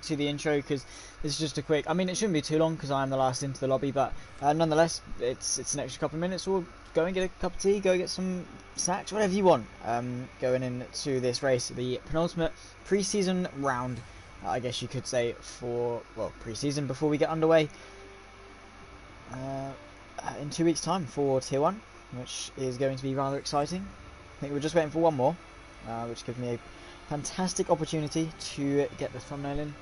to the intro because it's just a quick. I mean, it shouldn't be too long because I am the last into the lobby, but nonetheless, it's an extra couple of minutes. We'll go and get a cup of tea, go get some snacks, whatever you want. Going into this race, the penultimate pre-season round, I guess you could say, for pre-season before we get underway in 2 weeks' time for Tier 1, which is going to be rather exciting. I think we're just waiting for one more, which gives me a fantastic opportunity to get the thumbnail in,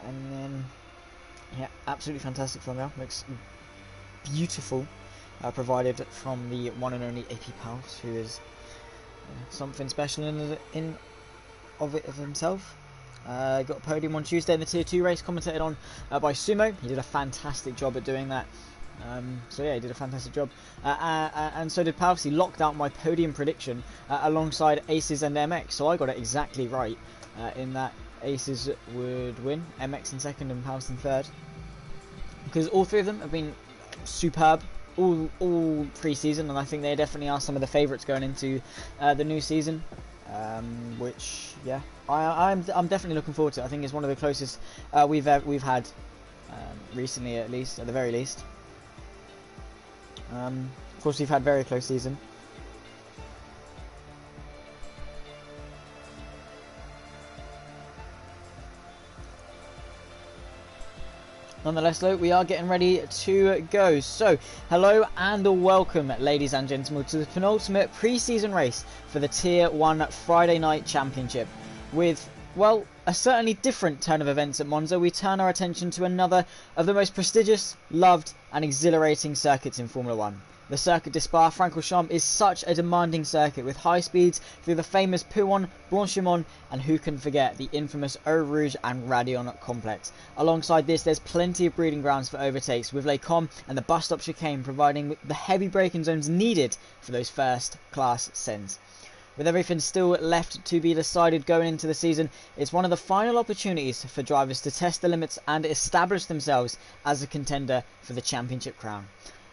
and then yeah, absolutely fantastic thumbnail, looks beautiful, provided from the one and only APPF1, who is something special in of himself. Got a podium on Tuesday in the Tier 2 race, commentated on by Sumo. He did a fantastic job at doing that. So yeah, he did a fantastic job, and so did Palps. He locked out my podium prediction alongside Aces and MX, so I got it exactly right in that Aces would win, MX in second and Palps in third, because all three of them have been superb all pre-season, and I think they definitely are some of the favourites going into the new season, which yeah, I'm definitely looking forward to it. I think it's one of the closest we've had recently, at the very least. Of course, we've had very close season. Nonetheless, though, we are getting ready to go. So, hello and welcome, ladies and gentlemen, to the penultimate pre-season race for the Tier 1 Friday Night Championship. With, well, a certainly different turn of events at Monza, we turn our attention to another of the most prestigious, loved and exhilarating circuits in Formula 1. The Circuit de Spa-Francorchamps is such a demanding circuit with high speeds through the famous Pouhon, Blanchimont, and who can forget the infamous Eau Rouge and Raidillon complex. Alongside this, there's plenty of breeding grounds for overtakes, with Les Combes and the bus stop chicane providing the heavy braking zones needed for those first class sends. With everything still left to be decided going into the season, it's one of the final opportunities for drivers to test the limits and establish themselves as a contender for the championship crown.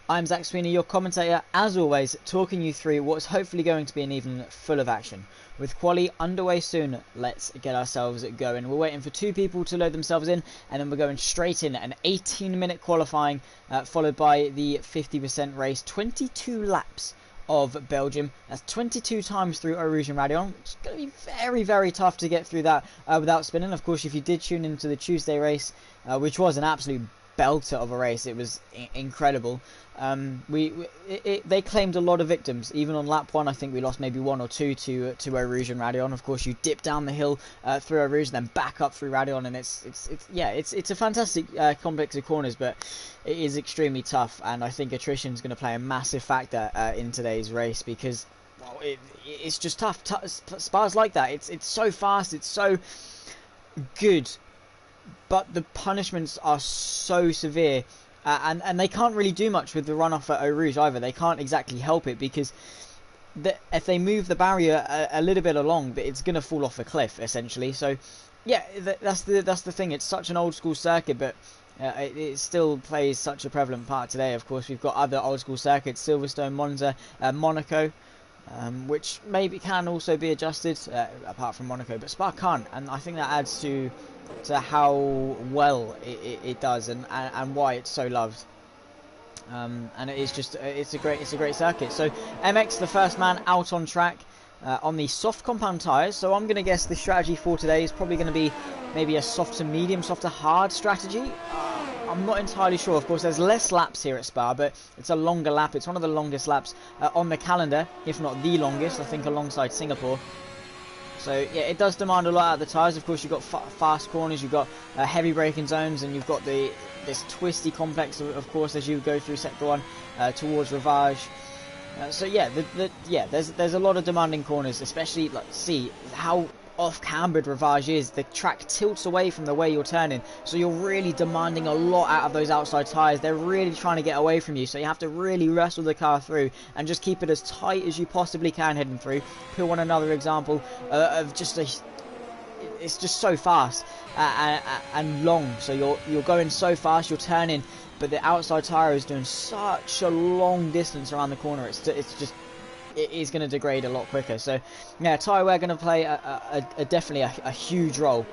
I'm Zach Sweeney, your commentator, as always, talking you through what's hopefully going to be an evening full of action. With quali underway soon, let's get ourselves going. We're waiting for two people to load themselves in, and then we're going straight in an 18-minute qualifying, followed by the 50% race, 22 laps of Belgium. That's 22 times through Eau Rouge and Raidillon. It's going to be very, very tough to get through that without spinning. Of course, if you did tune into the Tuesday race, which was an absolute belter of a race, it was incredible. They claimed a lot of victims. Even on lap 1, I think we lost maybe 1 or 2 to Eau Rouge and Raidillon. Of course, you dip down the hill through Eau Rouge, and then back up through Raidillon, and it's a fantastic complex of corners, but it is extremely tough. And I think attrition is going to play a massive factor in today's race, because well, it's just tough. Spa's like that. It's so fast. It's so good. But the punishments are so severe, and they can't really do much with the runoff at Eau Rouge either. They can't exactly help it, because if they move the barrier a little bit along, it's going to fall off a cliff, essentially. So, yeah, that's the thing. It's such an old school circuit, but it still plays such a prevalent part today. Of course, we've got other old school circuits, Silverstone, Monza, Monaco, which maybe can also be adjusted, apart from Monaco, but Spa can't, and I think that adds to how well it does, and why it's so loved. And it is just it's a great circuit. So MX, the first man out on track on the soft compound tyres. So I'm going to guess the strategy for today is probably going to be maybe a soft to medium, soft to hard strategy. I'm not entirely sure. Of course, there's less laps here at Spa, but it's a longer lap. It's one of the longest laps on the calendar, if not the longest, I think, alongside Singapore. So yeah, it does demand a lot out of the tyres. Of course, you've got fast corners, you've got heavy braking zones, and you've got this twisty complex, of course, as you go through Sector 1 towards Rivage. So yeah, there's a lot of demanding corners, especially see how off-cambered Rivage is. The track tilts away from the way you're turning, so you're really demanding a lot out of those outside tyres. They're really trying to get away from you, so you have to really wrestle the car through and just keep it as tight as you possibly can heading through. Put one another example of just it's just so fast and long, so you're going so fast, you're turning, but the outside tyre is doing such a long distance around the corner. It is going to degrade a lot quicker. So yeah, tyre wear going to play definitely a huge role.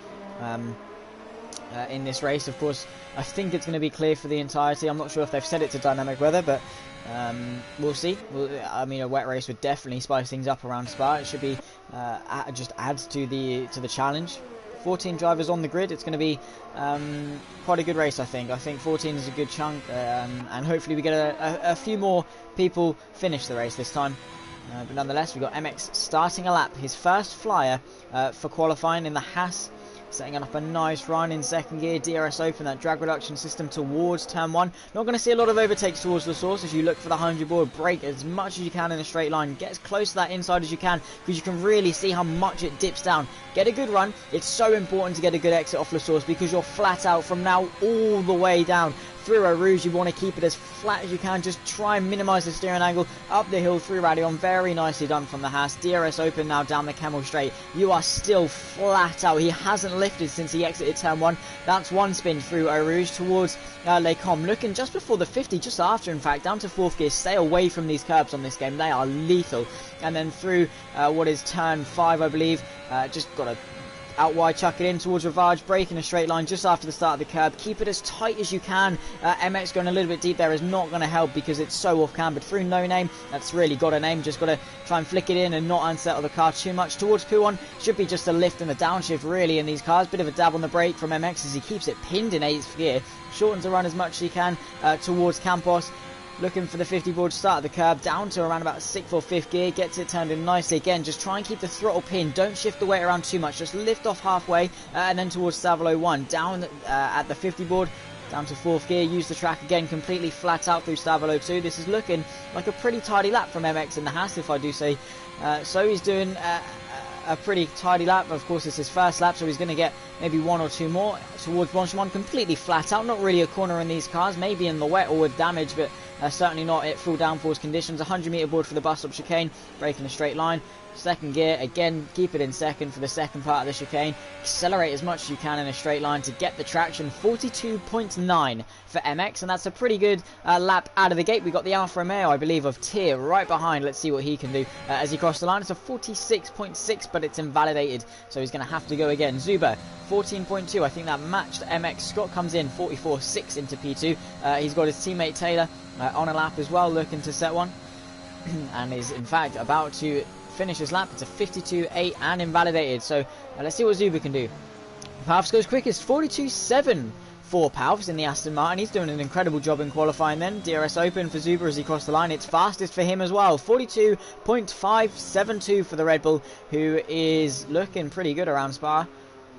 in this race. Of course, I think it's going to be clear for the entirety. I'm not sure if they've set it to dynamic weather, but we'll see. I mean, a wet race would definitely spice things up around Spa. It should be just adds to the challenge. 14 drivers on the grid. It's going to be quite a good race, I think. I think 14 is a good chunk, and hopefully we get a few more people finish the race this time. But nonetheless, we've got MX starting a lap. His first flyer for qualifying in the Haas. Setting up a nice run in second gear. DRS open, that drag reduction system towards turn 1. Not going to see a lot of overtakes towards the source as you look for the 100 board. Brake as much as you can in a straight line. Get as close to that inside as you can because you can really see how much it dips down. Get a good run. It's so important to get a good exit off the source because you're flat out from now all the way down. Through Eau Rouge, you want to keep it as flat as you can. Just try and minimise the steering angle up the hill through Radeon. Very nicely done from the Haas. DRS open now down the Camel Straight. You are still flat out. He hasn't lifted since he exited turn 1. That's one spin through Eau Rouge towards Les Combes. Looking just before the 50, just after in fact, down to 4th gear. Stay away from these curbs on this game. They are lethal. And then through what is turn 5, I believe. Just got to out wide, chuck it in towards Ravage, break in a straight line just after the start of the curb. Keep it as tight as you can. MX going a little bit deep there is not going to help because it's so off cambered. Through No Name, that's really got a name. Just got to try and flick it in and not unsettle the car too much. Towards Puon, should be just a lift and a downshift really in these cars. Bit of a dab on the brake from MX as he keeps it pinned in 8th gear. Shortens the run as much as he can towards Campos. Looking for the 50 board to start the curb, down to around about 6th or 5th gear, gets it turned in nicely. Again, just try and keep the throttle pinned, don't shift the weight around too much, just lift off halfway and then towards Savalo 1, down at the 50 board, down to 4th gear, use the track again, completely flat out through Stavolo 2. This is looking like a pretty tidy lap from MX in the Haas, if I do say so. He's doing a pretty tidy lap. Of course, it's his first lap, so he's going to get maybe 1 or 2 more towards Blanchimont. Completely flat out, not really a corner in these cars, maybe in the wet or with damage, but certainly not at full downforce conditions. 100 metre board for the bus stop chicane, braking a straight line. Second gear, again, keep it in second for the second part of the chicane. Accelerate as much as you can in a straight line to get the traction. 42.9 for MX, and that's a pretty good lap out of the gate. We got the Alfa Romeo, I believe, of Tier right behind. Let's see what he can do as he crosses the line. It's a 46.6, but it's invalidated, so he's going to have to go again. Zuber, 14.2. I think that matched MX. Scott comes in 44.6 into P2. He's got his teammate Taylor on a lap as well, looking to set one, and is in fact about to finish his lap. It's a 52.8 and invalidated. So let's see what Zuber can do. Palfs goes quickest, 42.7 for Palfs in the Aston Martin. He's doing an incredible job in qualifying then. DRS open for Zuber as he crossed the line. It's fastest for him as well. 42.572 for the Red Bull, who is looking pretty good around Spa. I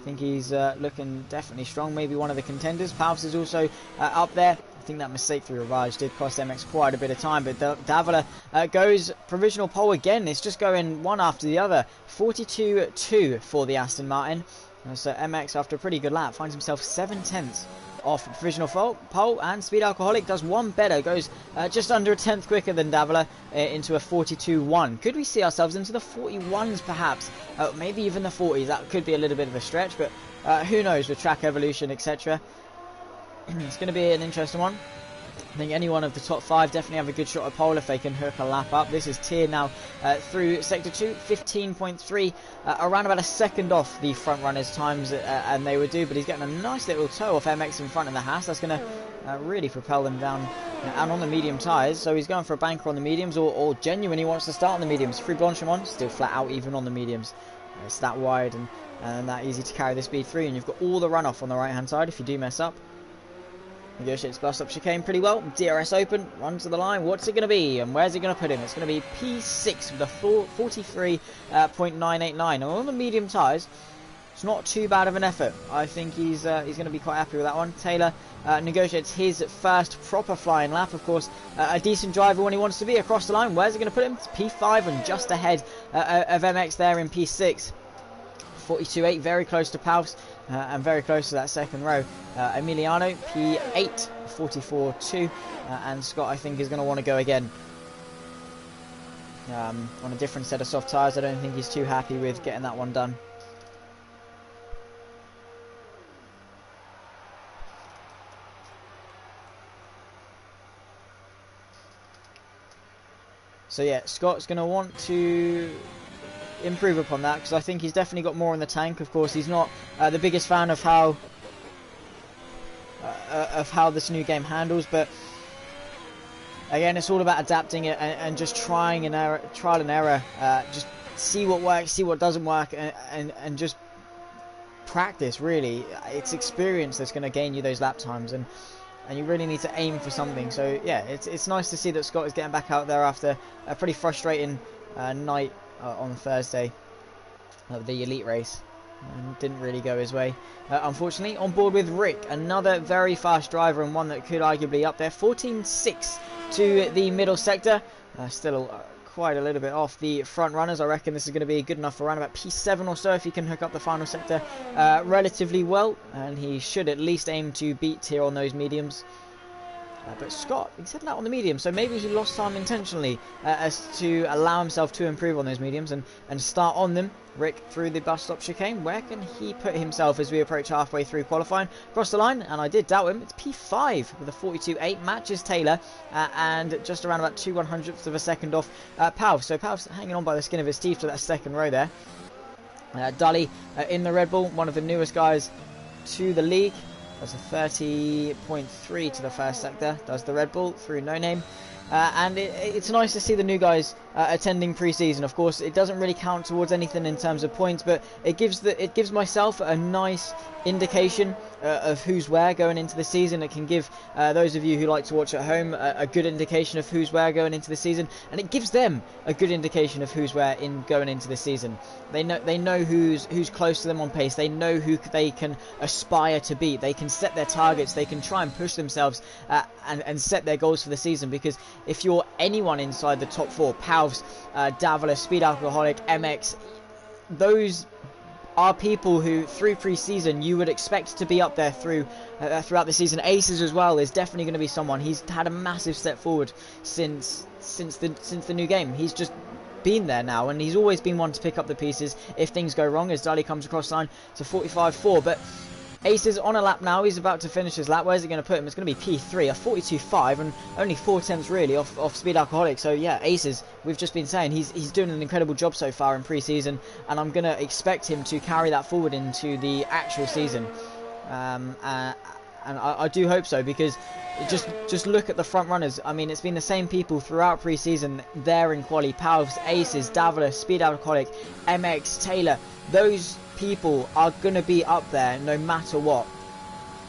think he's looking definitely strong, maybe one of the contenders. Palfs is also up there. I think that mistake through Ravage did cost MX quite a bit of time, but Davila goes provisional pole again. It's just going one after the other. 42.2 for the Aston Martin. So MX, after a pretty good lap, finds himself 7/10 off provisional pole, and Speed Alcoholic does one better, goes just under a 10th quicker than Davila into a 42.1. Could we see ourselves into the 41s perhaps? Maybe even the 40s. That could be a little bit of a stretch, but who knows with track evolution, etc. It's going to be an interesting one. I think any one of the top 5 definitely have a good shot at pole if they can hook a lap up. This is Tier now through Sector 2, 15.3, around about a second off the front runners' times, and they would do, but he's getting a nice little toe off MX in front of the Haas. That's going to really propel them down and on the medium tyres. So he's going for a banker on the mediums, or genuinely wants to start on the mediums. Free Blanchimont, still flat out even on the mediums. It's that wide and that easy to carry the speed through, and you've got all the runoff on the right hand side if you do mess up. Negotiates bus stop chicane pretty well. DRS open, runs to the line. What's it going to be, and where's it going to put him? It's going to be P6 with a 43.989. And on the medium tyres, it's not too bad of an effort. I think he's going to be quite happy with that one. Taylor negotiates his first proper flying lap. Of course, a decent driver when he wants to be across the line. Where's it going to put him? It's P5 and just ahead of MX there in P6. 42.8, very close to Palfs and very close to that second row. Emiliano, P8, 44.2, and Scott, I think, is going to want to go again. On a different set of soft tyres. I don't think he's too happy with getting that one done. So yeah, Scott's going to want to improve upon that, because I think he's definitely got more in the tank. Of course, he's not the biggest fan of how of how this new game handles, but again, it's all about adapting it and just trial and error. Just see what works, see what doesn't work, and just practice. Really, it's experience that's going to gain you those lap times, and you really need to aim for something. So yeah, it's nice to see that Scott is getting back out there after a pretty frustrating night on Thursday of the elite race. And didn't really go his way, unfortunately. On board with Rick, another very fast driver, and one that could arguably up there. 14.6 to the middle sector. Still quite a little bit off the front runners. I reckon this is going to be good enough for around about P7 or so if he can hook up the final sector relatively well, and he should at least aim to beat here on those mediums. But Scott, he's heading out on the medium, so maybe he lost time intentionally as to allow himself to improve on those mediums and start on them. Rick through the bus stop chicane. Where can he put himself as we approach halfway through qualifying? Across the line, and I did doubt him. It's P5 with a 42.8, matches Taylor, and just around about 2/100ths of a second off Pav. So Pav's hanging on by the skin of his teeth to that second row there. Dully in the Red Bull, one of the newest guys to the league. Does a 30.3 to the first sector, does the Red Bull through No Name. And it's nice to see the new guys attending pre-season. Of course, it doesn't really count towards anything in terms of points, but it gives myself a nice indication of who's where going into the season. It can give those of you who like to watch at home a good indication of who's where going into the season, and it gives them a good indication of who's where in going into the season. They know who's close to them on pace. They know who they can aspire to beat. They can set their targets. They can try and push themselves and set their goals for the season. Because if you're anyone inside the top four, Pavs, Davila, Speed Alcoholic, MX, those are people who through pre-season you would expect to be up there throughout the season. Aces as well is definitely going to be someone. He's had a massive step forward since the new game. He's just been there now, and he's always been one to pick up the pieces if things go wrong, as Dali comes across line to 45.4. But Ace is on a lap now. He's about to finish his lap. Where's it going to put him? It's going to be P3, a 42.5, and only 4/10 really off Speed Alcoholic. So yeah, Aces, we've just been saying, he's doing an incredible job so far in pre-season, and I'm going to expect him to carry that forward into the actual season. And I do hope so, because just look at the front runners. I mean, it's been the same people throughout pre-season there in quali. Pavs, Aces, Davila, Speed Alcoholic, MX, Taylor. Those people are going to be up there no matter what.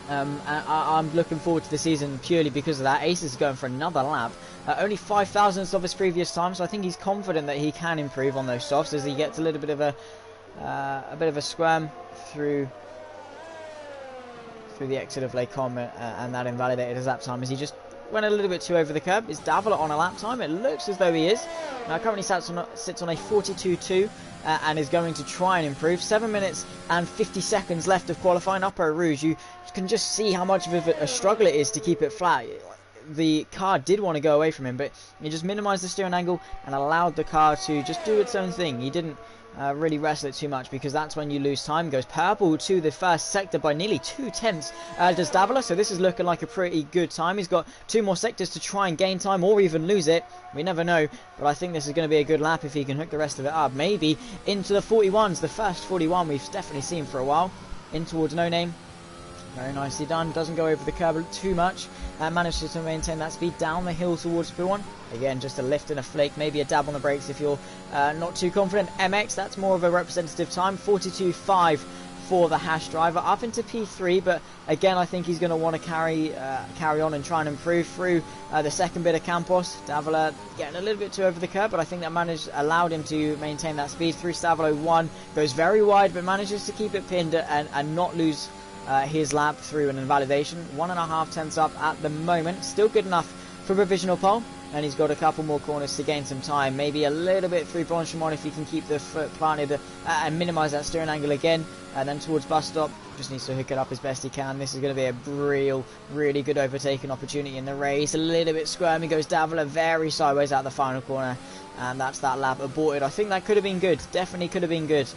I'm looking forward to the season purely because of that. Ace is going for another lap. Only 5,000ths of his previous time, so I think he's confident that he can improve on those softs as he gets a little bit of a squirm through the exit of Lake Com, and that invalidated his lap time as he just went a little bit too over the curb. Is Davila on a lap time? It looks as though he is. Now currently sits on a 42.2 and is going to try and improve. 7 minutes and 50 seconds left of qualifying. Upper Rouge, you can just see how much of a struggle it is to keep it flat. The car did want to go away from him, but he just minimised the steering angle and allowed the car to just do its own thing. He didn't really wrestle it too much, because that's when you lose time. Goes purple to the first sector by nearly 2/10 does Davila, so this is looking like a pretty good time. He's got 2 more sectors to try and gain time or even lose it. We never know, but I think this is going to be a good lap if he can hook the rest of it up. Maybe into the 41s, the first 41 we've definitely seen for a while. In towards No Name. Very nicely done. Doesn't go over the curb too much. Manages to maintain that speed down the hill towards P1. Again, just a lift and a flake. Maybe a dab on the brakes if you're not too confident. MX, that's more of a representative time. 42.5 for the Hash driver. Up into P3, but again, I think he's going to want to carry on and try and improve through the second bit of Campos. Davila getting a little bit too over the curb, but I think that allowed him to maintain that speed. Through Stavilo 1. Goes very wide, but manages to keep it pinned and not lose his lap through an invalidation. 1.5 up at the moment. Still good enough for provisional pole, and he's got a couple more corners to gain some time. Maybe a little bit through Blanchimont if he can keep the foot planted and minimise that steering angle again. And then towards bus stop, just needs to hook it up as best he can. This is going to be a really good overtaking opportunity in the race. A little bit squirmy goes Davila, very sideways out the final corner, and that's that lap aborted. I think that could have been good. Definitely could have been good.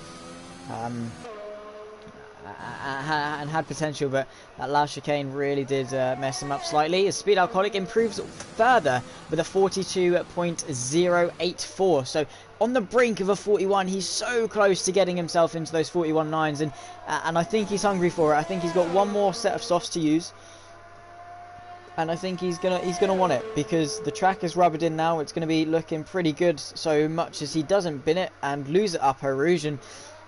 And had potential, but that last chicane really did mess him up slightly. As Speed Alcoholic improves further with a 42.084, so on the brink of a 41. He's so close to getting himself into those 41.9s, and I think he's hungry for it. I think he's got one more set of softs to use, And I think he's gonna want it, because the track is rubbered in now. It's gonna be looking pretty good, so much as he doesn't bin it and lose it up Rouge, and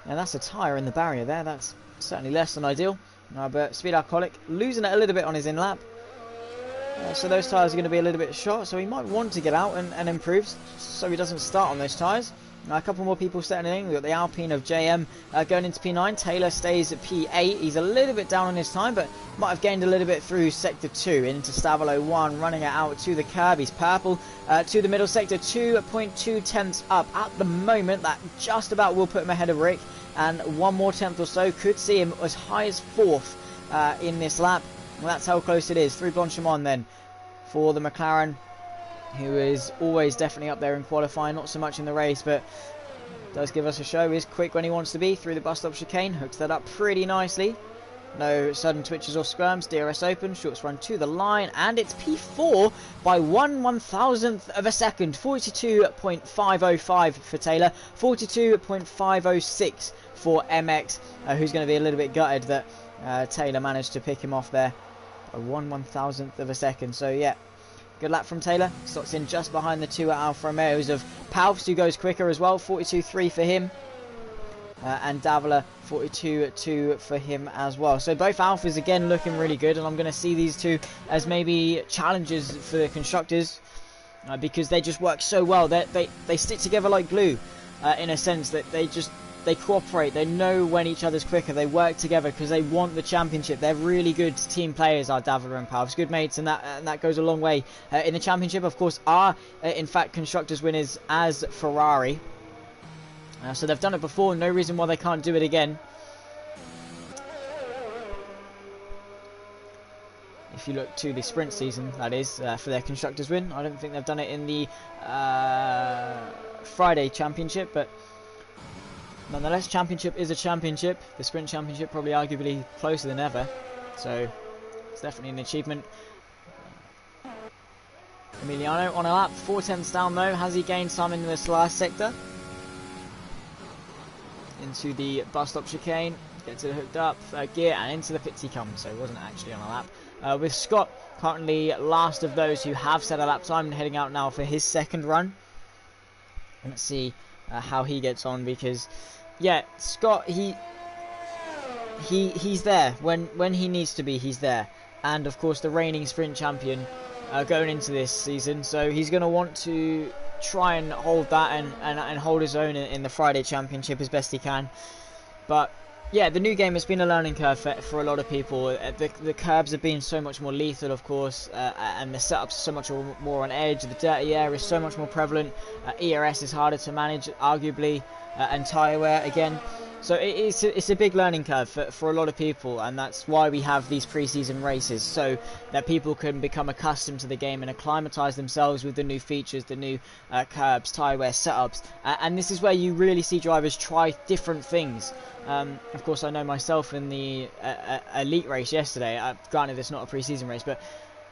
that's a tyre in the barrier there. That's certainly less than ideal. But Speed Alcoholic losing it a little bit on his in lap. So those tyres are going to be a little bit short, so he might want to get out and improve so he doesn't start on those tyres. A couple more people settling in. We've got the Alpine of JM going into P9. Taylor stays at P8. He's a little bit down on his time, but might have gained a little bit through Sector 2 into Stavolo 1, running it out to the curb. He's purple to the middle sector, 2.2 tenths up at the moment. That just about will put him ahead of Rick, and one more tenth or so could see him as high as 4th in this lap. Well, that's how close it is. Through Blanchimont then for the McLaren, who is always definitely up there in qualifying, not so much in the race, but does give us a show. Is quick when he wants to be through the bus stop chicane, hooks that up pretty nicely. No sudden twitches or squirms. DRS open, shorts run to the line, and it's P4 by 1/1000th of a second. 42.505 for Taylor, 42.506 for MX, who's going to be a little bit gutted that Taylor managed to pick him off there by 1/1000th of a second. So yeah, good lap from Taylor. Slots in just behind the two Alfa Romeos of Palfs, who goes quicker as well. 42.3 for him. And Davila 42.2 for him as well. So both Alphas again looking really good, and I'm going to see these two as maybe challenges for the constructors, because they just work so well. They stick together like glue, in a sense that they cooperate. They know when each other's quicker. They work together because they want the championship. They're really good team players, are Davila and Palfs. Good mates, and that goes a long way in the championship. Of course, are in fact constructors winners as Ferrari. So they've done it before, no reason why they can't do it again. If you look to the sprint season, that is, for their constructors win. I don't think they've done it in the Friday championship, but nonetheless, championship is a championship. The sprint championship probably arguably closer than ever, so it's definitely an achievement. Emiliano on a lap, 4 tenths down though. Has he gained some in this last sector? Into the bus stop chicane, gets it hooked up, gear, and into the pits he comes, so he wasn't actually on a lap. With Scott currently last of those who have set a lap time, and heading out now for his second run. And let's see how he gets on, because yeah, Scott, he's there when he needs to be. He's there, and of course the reigning sprint champion going into this season, so he's going to want to try and hold that and hold his own in the Friday championship as best he can. But yeah, the new game has been a learning curve for a lot of people. The curbs have been so much more lethal, of course, and the setups are so much more on edge. The dirty air is so much more prevalent. ERS is harder to manage, arguably, and tyre wear again. So it's a big learning curve for a lot of people, and that's why we have these pre-season races, so that people can become accustomed to the game and acclimatise themselves with the new features, the new curbs, tyre wear, setups. And this is where you really see drivers try different things. Of course, I know myself in the elite race yesterday, granted it's not a pre-season race, but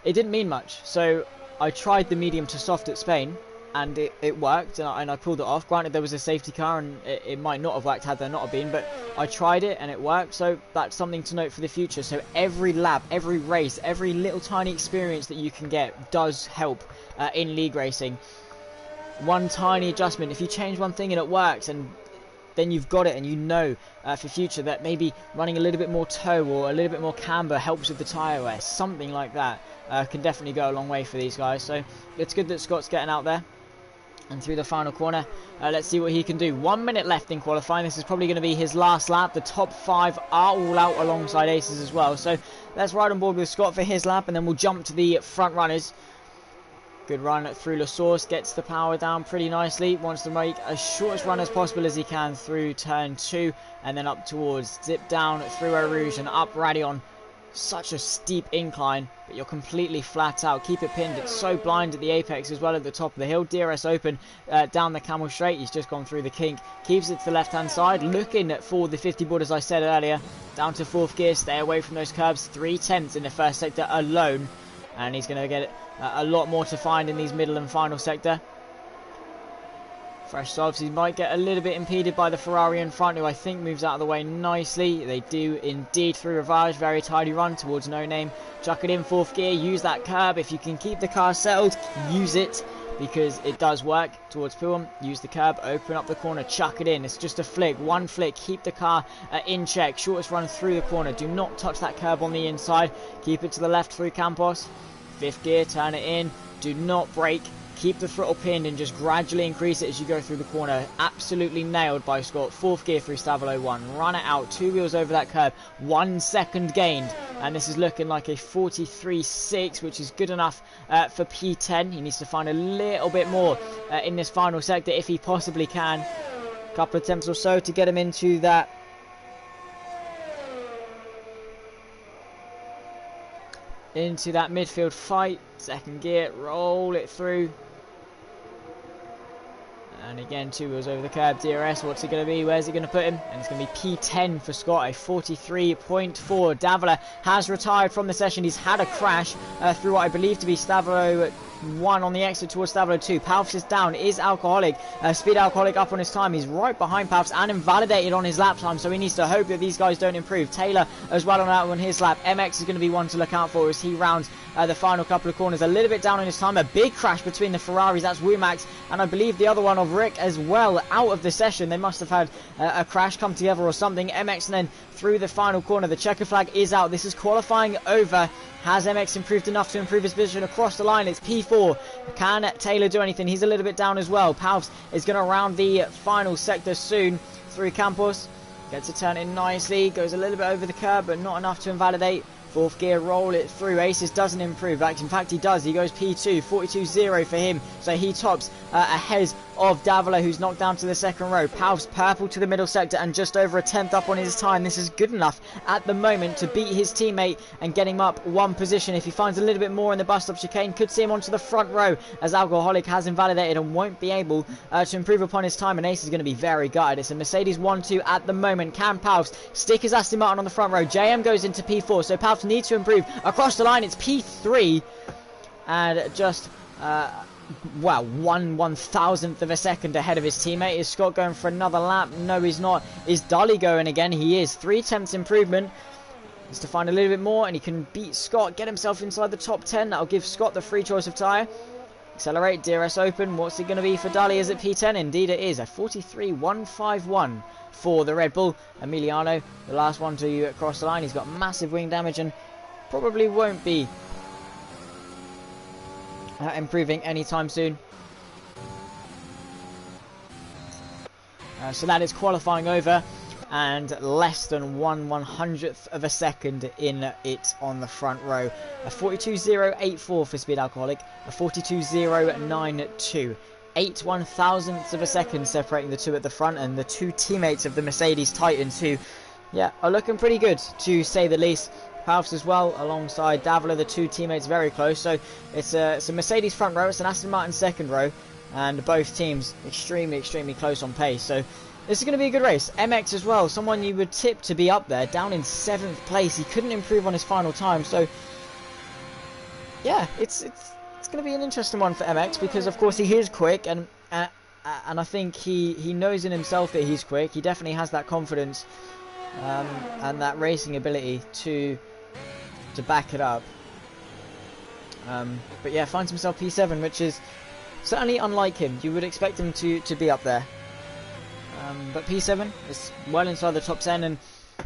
it didn't mean much. So I tried the medium to soft at Spain, and it worked, and I pulled it off. Granted, there was a safety car, and it might not have worked had there not have been, but I tried it, and it worked, so that's something to note for the future. So every lap, every race, every little tiny experience that you can get does help in league racing. One tiny adjustment, if you change one thing and it works, and then you've got it, and you know for future that maybe running a little bit more toe or a little bit more camber helps with the tyre wear. Something like that can definitely go a long way for these guys. So it's good that Scott's getting out there and through the final corner. Let's see what he can do. 1 minute left in qualifying. This is probably going to be his last lap. The top 5 are all out alongside aces as well. So let's ride on board with Scott for his lap, and then we'll jump to the front runners. Good run through La Source, gets the power down pretty nicely. Wants to make as short a run as possible as he can through turn 2, and then up towards, zip down through Eau Rouge and up Radion. Such a steep incline, but you're completely flat out. Keep it pinned. It's so blind at the apex as well at the top of the hill. DRS open down the Camel Straight. He's just gone through the kink. Keeps it to the left-hand side. Looking for the 50 board, as I said earlier. Down to 4th gear. Stay away from those curbs. 3 tenths in the first sector alone. And he's going to get a lot more to find in these middle and final sector. Fresh softs, he might get a little bit impeded by the Ferrari in front, who I think moves out of the way nicely. They do indeed through Ravage. Very tidy run towards No Name. Chuck it in 4th gear, use that curb. If you can keep the car settled, use it, because it does work towards Pullman. Use the curb, open up the corner, chuck it in. It's just a flick, one flick, keep the car in check. Shortest run through the corner. Do not touch that curb on the inside. Keep it to the left through Campos. 5th gear, turn it in. Do not brake. Keep the throttle pinned and just gradually increase it as you go through the corner. Absolutely nailed by Scott. 4th gear through Stavolo 1. Run it out. 2 wheels over that curb. 1 second gained. And this is looking like a 43.6, which is good enough for P10. He needs to find a little bit more in this final sector if he possibly can. A couple of attempts or so to get him into that midfield fight. 2nd gear. Roll it through. And again, 2 wheels over the curb. DRS, what's it going to be? Where's it going to put him? And it's going to be P10 for Scott, a 43.4. Davila has retired from the session. He's had a crash through what I believe to be Stavolo 1 on the exit towards Stavolo 2. Palfs is down, is alcoholic. Speed alcoholic up on his time. He's right behind Palfs and invalidated on his lap time, so he needs to hope that these guys don't improve. Taylor as well on his lap. MX is going to be one to look out for as he rounds the final couple of corners. A little bit down on his time. A big crash between the Ferraris. That's Womax and I believe the other one of Rick as well out of the session. They must have had a crash come together or something. MX and then through the final corner. The checker flag is out. This is qualifying over. Has MX improved enough to improve his position across the line? It's P4. Can Taylor do anything? He's a little bit down as well. Palfs is going to round the final sector soon through Campos. Gets a turn in nicely. Goes a little bit over the curb, but not enough to invalidate. 4th gear, roll it through. Aces doesn't improve. In fact, he does. He goes P2. 42.0 for him. So he tops ahead of Davila, who's knocked down to the 2nd row. Palfs purple to the middle sector and just over a 10th up on his time. This is good enough at the moment to beat his teammate and get him up 1 position. If he finds a little bit more in the bus stop chicane, could see him onto the front row as Alcoholic has invalidated and won't be able to improve upon his time. And Ace is going to be very gutted. It's a Mercedes 1-2 at the moment. Can Palfs stick his Aston Martin on the front row? JM goes into P4, so Palfs needs to improve. Across the line, it's P3 and just wow, 1/1000th of a second ahead of his teammate. Is Scott going for another lap? No, he's not. Is Dully going again? He is. 3/10 improvement. Needs to find a little bit more and he can beat Scott, get himself inside the top 10. That'll give Scott the free choice of tyre. Accelerate, DRS open. What's it going to be for Dully? Is it P10? Indeed it is. A 43.151 for the Red Bull. Emiliano, the last one to cross the line. He's got massive wing damage and probably won't be improving anytime soon. So that is qualifying over and less than 1/100th of a second in it on the front row. A 42.084 for Speed Alcoholic, a 42.092. 8/1000ths of a second separating the two at the front, and the two teammates of the Mercedes Titans who, yeah, are looking pretty good to say the least. Palfs as well alongside Davila, the two teammates very close. So it's a Mercedes front row, it's an Aston Martin second row, and both teams extremely close on pace. So this is going to be a good race. MX as well, someone you would tip to be up there, down in 7th place. He couldn't improve on his final time. So yeah, it's going to be an interesting one for MX because of course he is quick, and I think he knows in himself that he's quick. He definitely has that confidence and that racing ability to back it up. But yeah, finds himself P7, which is certainly unlike him. You would expect him to be up there. But P7 is well inside the top 10, and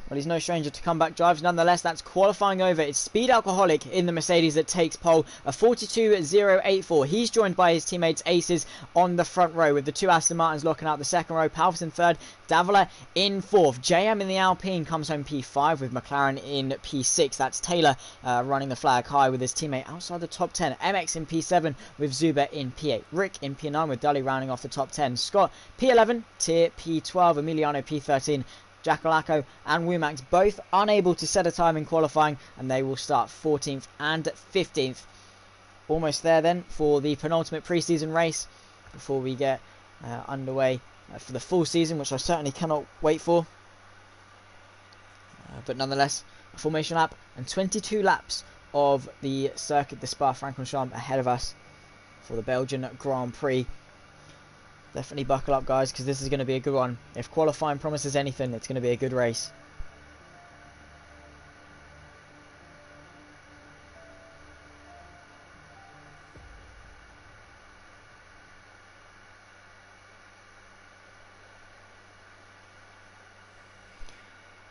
well, he's no stranger to comeback drives. Nonetheless, that's qualifying over. It's Speed Alcoholic in the Mercedes that takes pole, a 42.084. He's joined by his teammates Aces on the front row, with the two Aston Martins locking out the second row. Palfs in 3rd, Davila in 4th. JM in the Alpine comes home P5 with McLaren in P6. That's Taylor running the flag high with his teammate outside the top 10. MX in P7 with Zuber in P8. Rick in P9 with Dully rounding off the top 10. Scott P11, Tier P12, Emiliano P13. Jackalacco and Womax both unable to set a time in qualifying, and they will start 14th and 15th. Almost there then for the penultimate preseason race before we get underway for the full season, which I certainly cannot wait for. But nonetheless, a formation lap and 22 laps of the circuit, the Spa-Francorchamps ahead of us for the Belgian Grand Prix. Definitely buckle up, guys, because this is going to be a good one. If qualifying promises anything, it's going to be a good race.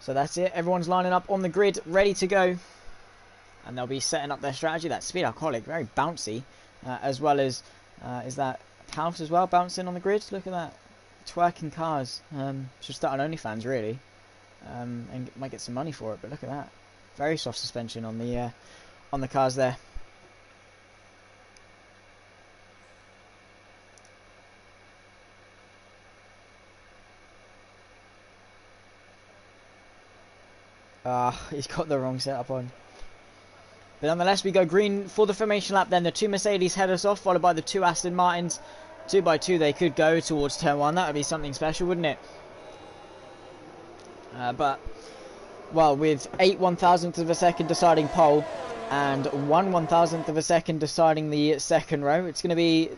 So that's it. Everyone's lining up on the grid, ready to go. And they'll be setting up their strategy. That Speed Alcoholic, very bouncy. As well as, is that House as well, bouncing on the grid? Look at that. Twerking cars. Should start on OnlyFans, really. And might get some money for it, but look at that. Very soft suspension on the cars there. He's got the wrong setup on. But nonetheless, we go green for the formation lap then. The 2 Mercedes head us off, followed by the 2 Aston Martins. 2 by 2 they could go towards turn 1. That would be something special, wouldn't it? But, well, with 8 1,000th of a second deciding pole and 1 1,000th of a second deciding the second row, it's going to be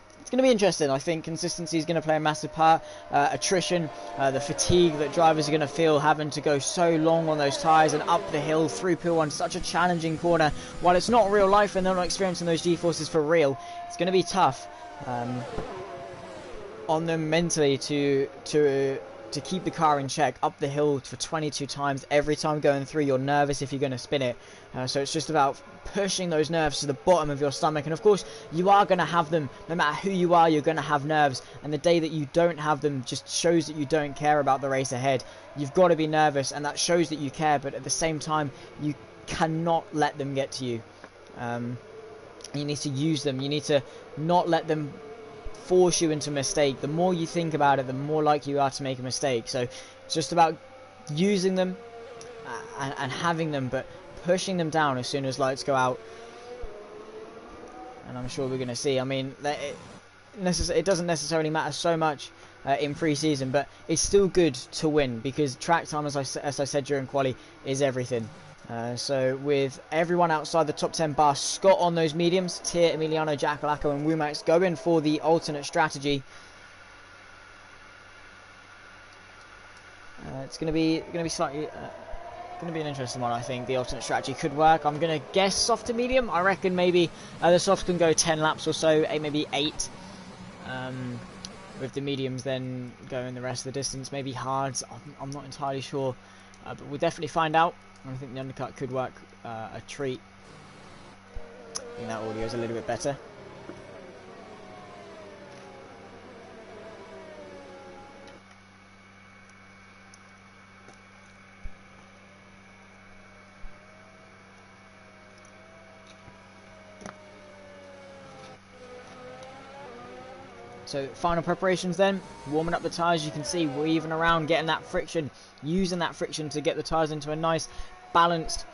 interesting. I think consistency is going to play a massive part. Attrition, the fatigue that drivers are going to feel having to go so long on those tyres and up the hill through P1, such a challenging corner. While it's not real life and they're not experiencing those G-forces for real, it's going to be tough on them mentally to keep the car in check up the hill for 22 times. Every time going through, you're nervous if you're going to spin it. So it's just about pushing those nerves to the bottom of your stomach. And of course, you are going to have them. No matter who you are, you're going to have nerves. And the day that you don't have them just shows that you don't care about the race ahead. You've got to be nervous, and that shows that you care. But at the same time, you cannot let them get to you. You need to use them. You need to not let them force you into a mistake. The more you think about it, the more likely you are to make a mistake. So it's just about using them and having them, but pushing them down as soon as lights go out. And I'm sure we're going to see. I mean, it doesn't necessarily matter so much in pre-season, but it's still good to win, because track time, as I said during quali, is everything. So with everyone outside the top 10 bar, Scott on those mediums, Tier, Emiliano, Jackalacco and Wumax going for the alternate strategy. It's going to be slightly going to be an interesting one. I think the alternate strategy could work. I'm going to guess soft to medium. I reckon maybe the softs can go 10 laps or so, maybe 8. With the mediums then going the rest of the distance. Maybe hards. I'm not entirely sure, but we'll definitely find out. I think the undercut could work a treat. I think that audio is a little bit better. So final preparations then, warming up the tyres. You can see weaving around, getting that friction, using that friction to get the tyres into a nice balanced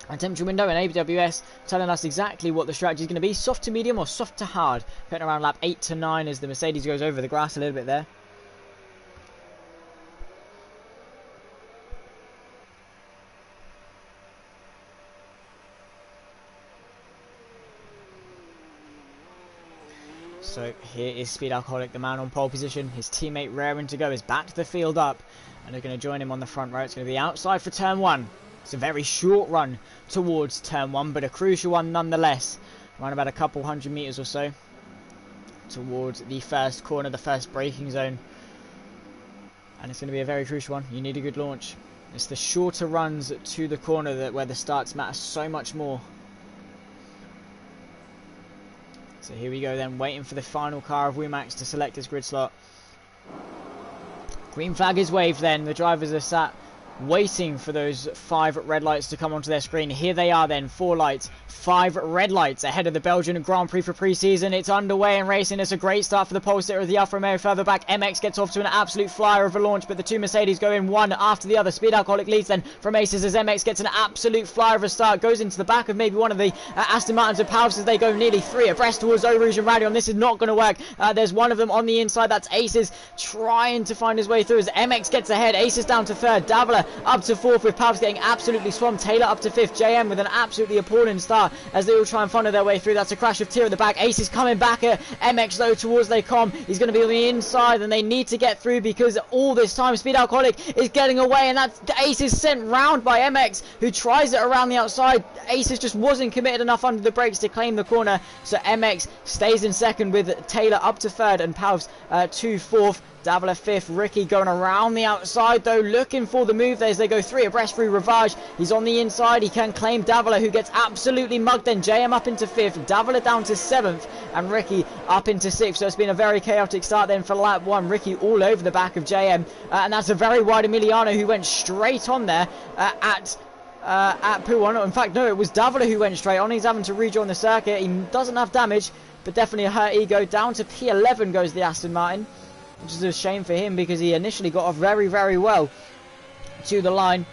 temperature window. And APPF1 telling us exactly what the strategy is going to be: soft to medium or soft to hard. Putting around lap 8 to 9 as the Mercedes goes over the grass a little bit there. So here is Speed Alcoholic, the man on pole position. His teammate raring to go is back to the field up, and they're going to join him on the front row. It's going to be outside for turn 1. It's a very short run towards turn 1, but a crucial one nonetheless. Around about a couple hundred meters or so towards the first corner, the first braking zone. And it's going to be a very crucial one. You need a good launch. It's the shorter runs to the corner where the starts matter so much more. So here we go then, waiting for the final car of Wumax to select his grid slot. Green flag is waved then. The drivers are sat waiting for those 5 red lights to come onto their screen. Here they are then, 4 lights, 5 red lights ahead of the Belgian Grand Prix for pre-season. It's underway and racing. It's a great start for the pole sitter of the Alfa Romeo. Further back, MX gets off to an absolute flyer of a launch, but the 2 Mercedes go in one after the other. Speed Alcoholic leads then from Aces as MX gets an absolute flyer of a start, goes into the back of maybe one of the Aston Martins of Powers as they go nearly 3 abreast towards Eau Rouge and Radion. This is not going to work. There's one of them on the inside. That's Aces trying to find his way through as MX gets ahead. Aces down to 3rd. Davila up to 4th with Pavs getting absolutely swamped. Taylor up to 5th. JM with an absolutely appalling start as they all try and funnel their way through. That's a crash of Tier at the back. Ace is coming back at MX though towards Lecom. He's going to be on the inside and they need to get through because all this time Speed Alcoholic is getting away, and that Ace is sent round by MX, who tries it around the outside. Aces just wasn't committed enough under the brakes to claim the corner, so MX stays in 2nd with Taylor up to 3rd and Pavs to 4th. Davila 5th. Ricky going around the outside though, looking for the move there as they go 3 abreast through Ravage. He's on the inside. He can claim Davila, who gets absolutely mugged. Then JM up into 5th. Davila down to 7th. And Ricky up into 6th. So it's been a very chaotic start then for lap 1. Ricky all over the back of JM. And that's a very wide Emiliano who went straight on there at P1. In fact, no, it was Davila who went straight on. He's having to rejoin the circuit. He doesn't have damage, but definitely a hurt ego. Down to P11 goes the Aston Martin, which is a shame for him because he initially got off very, very well to the line.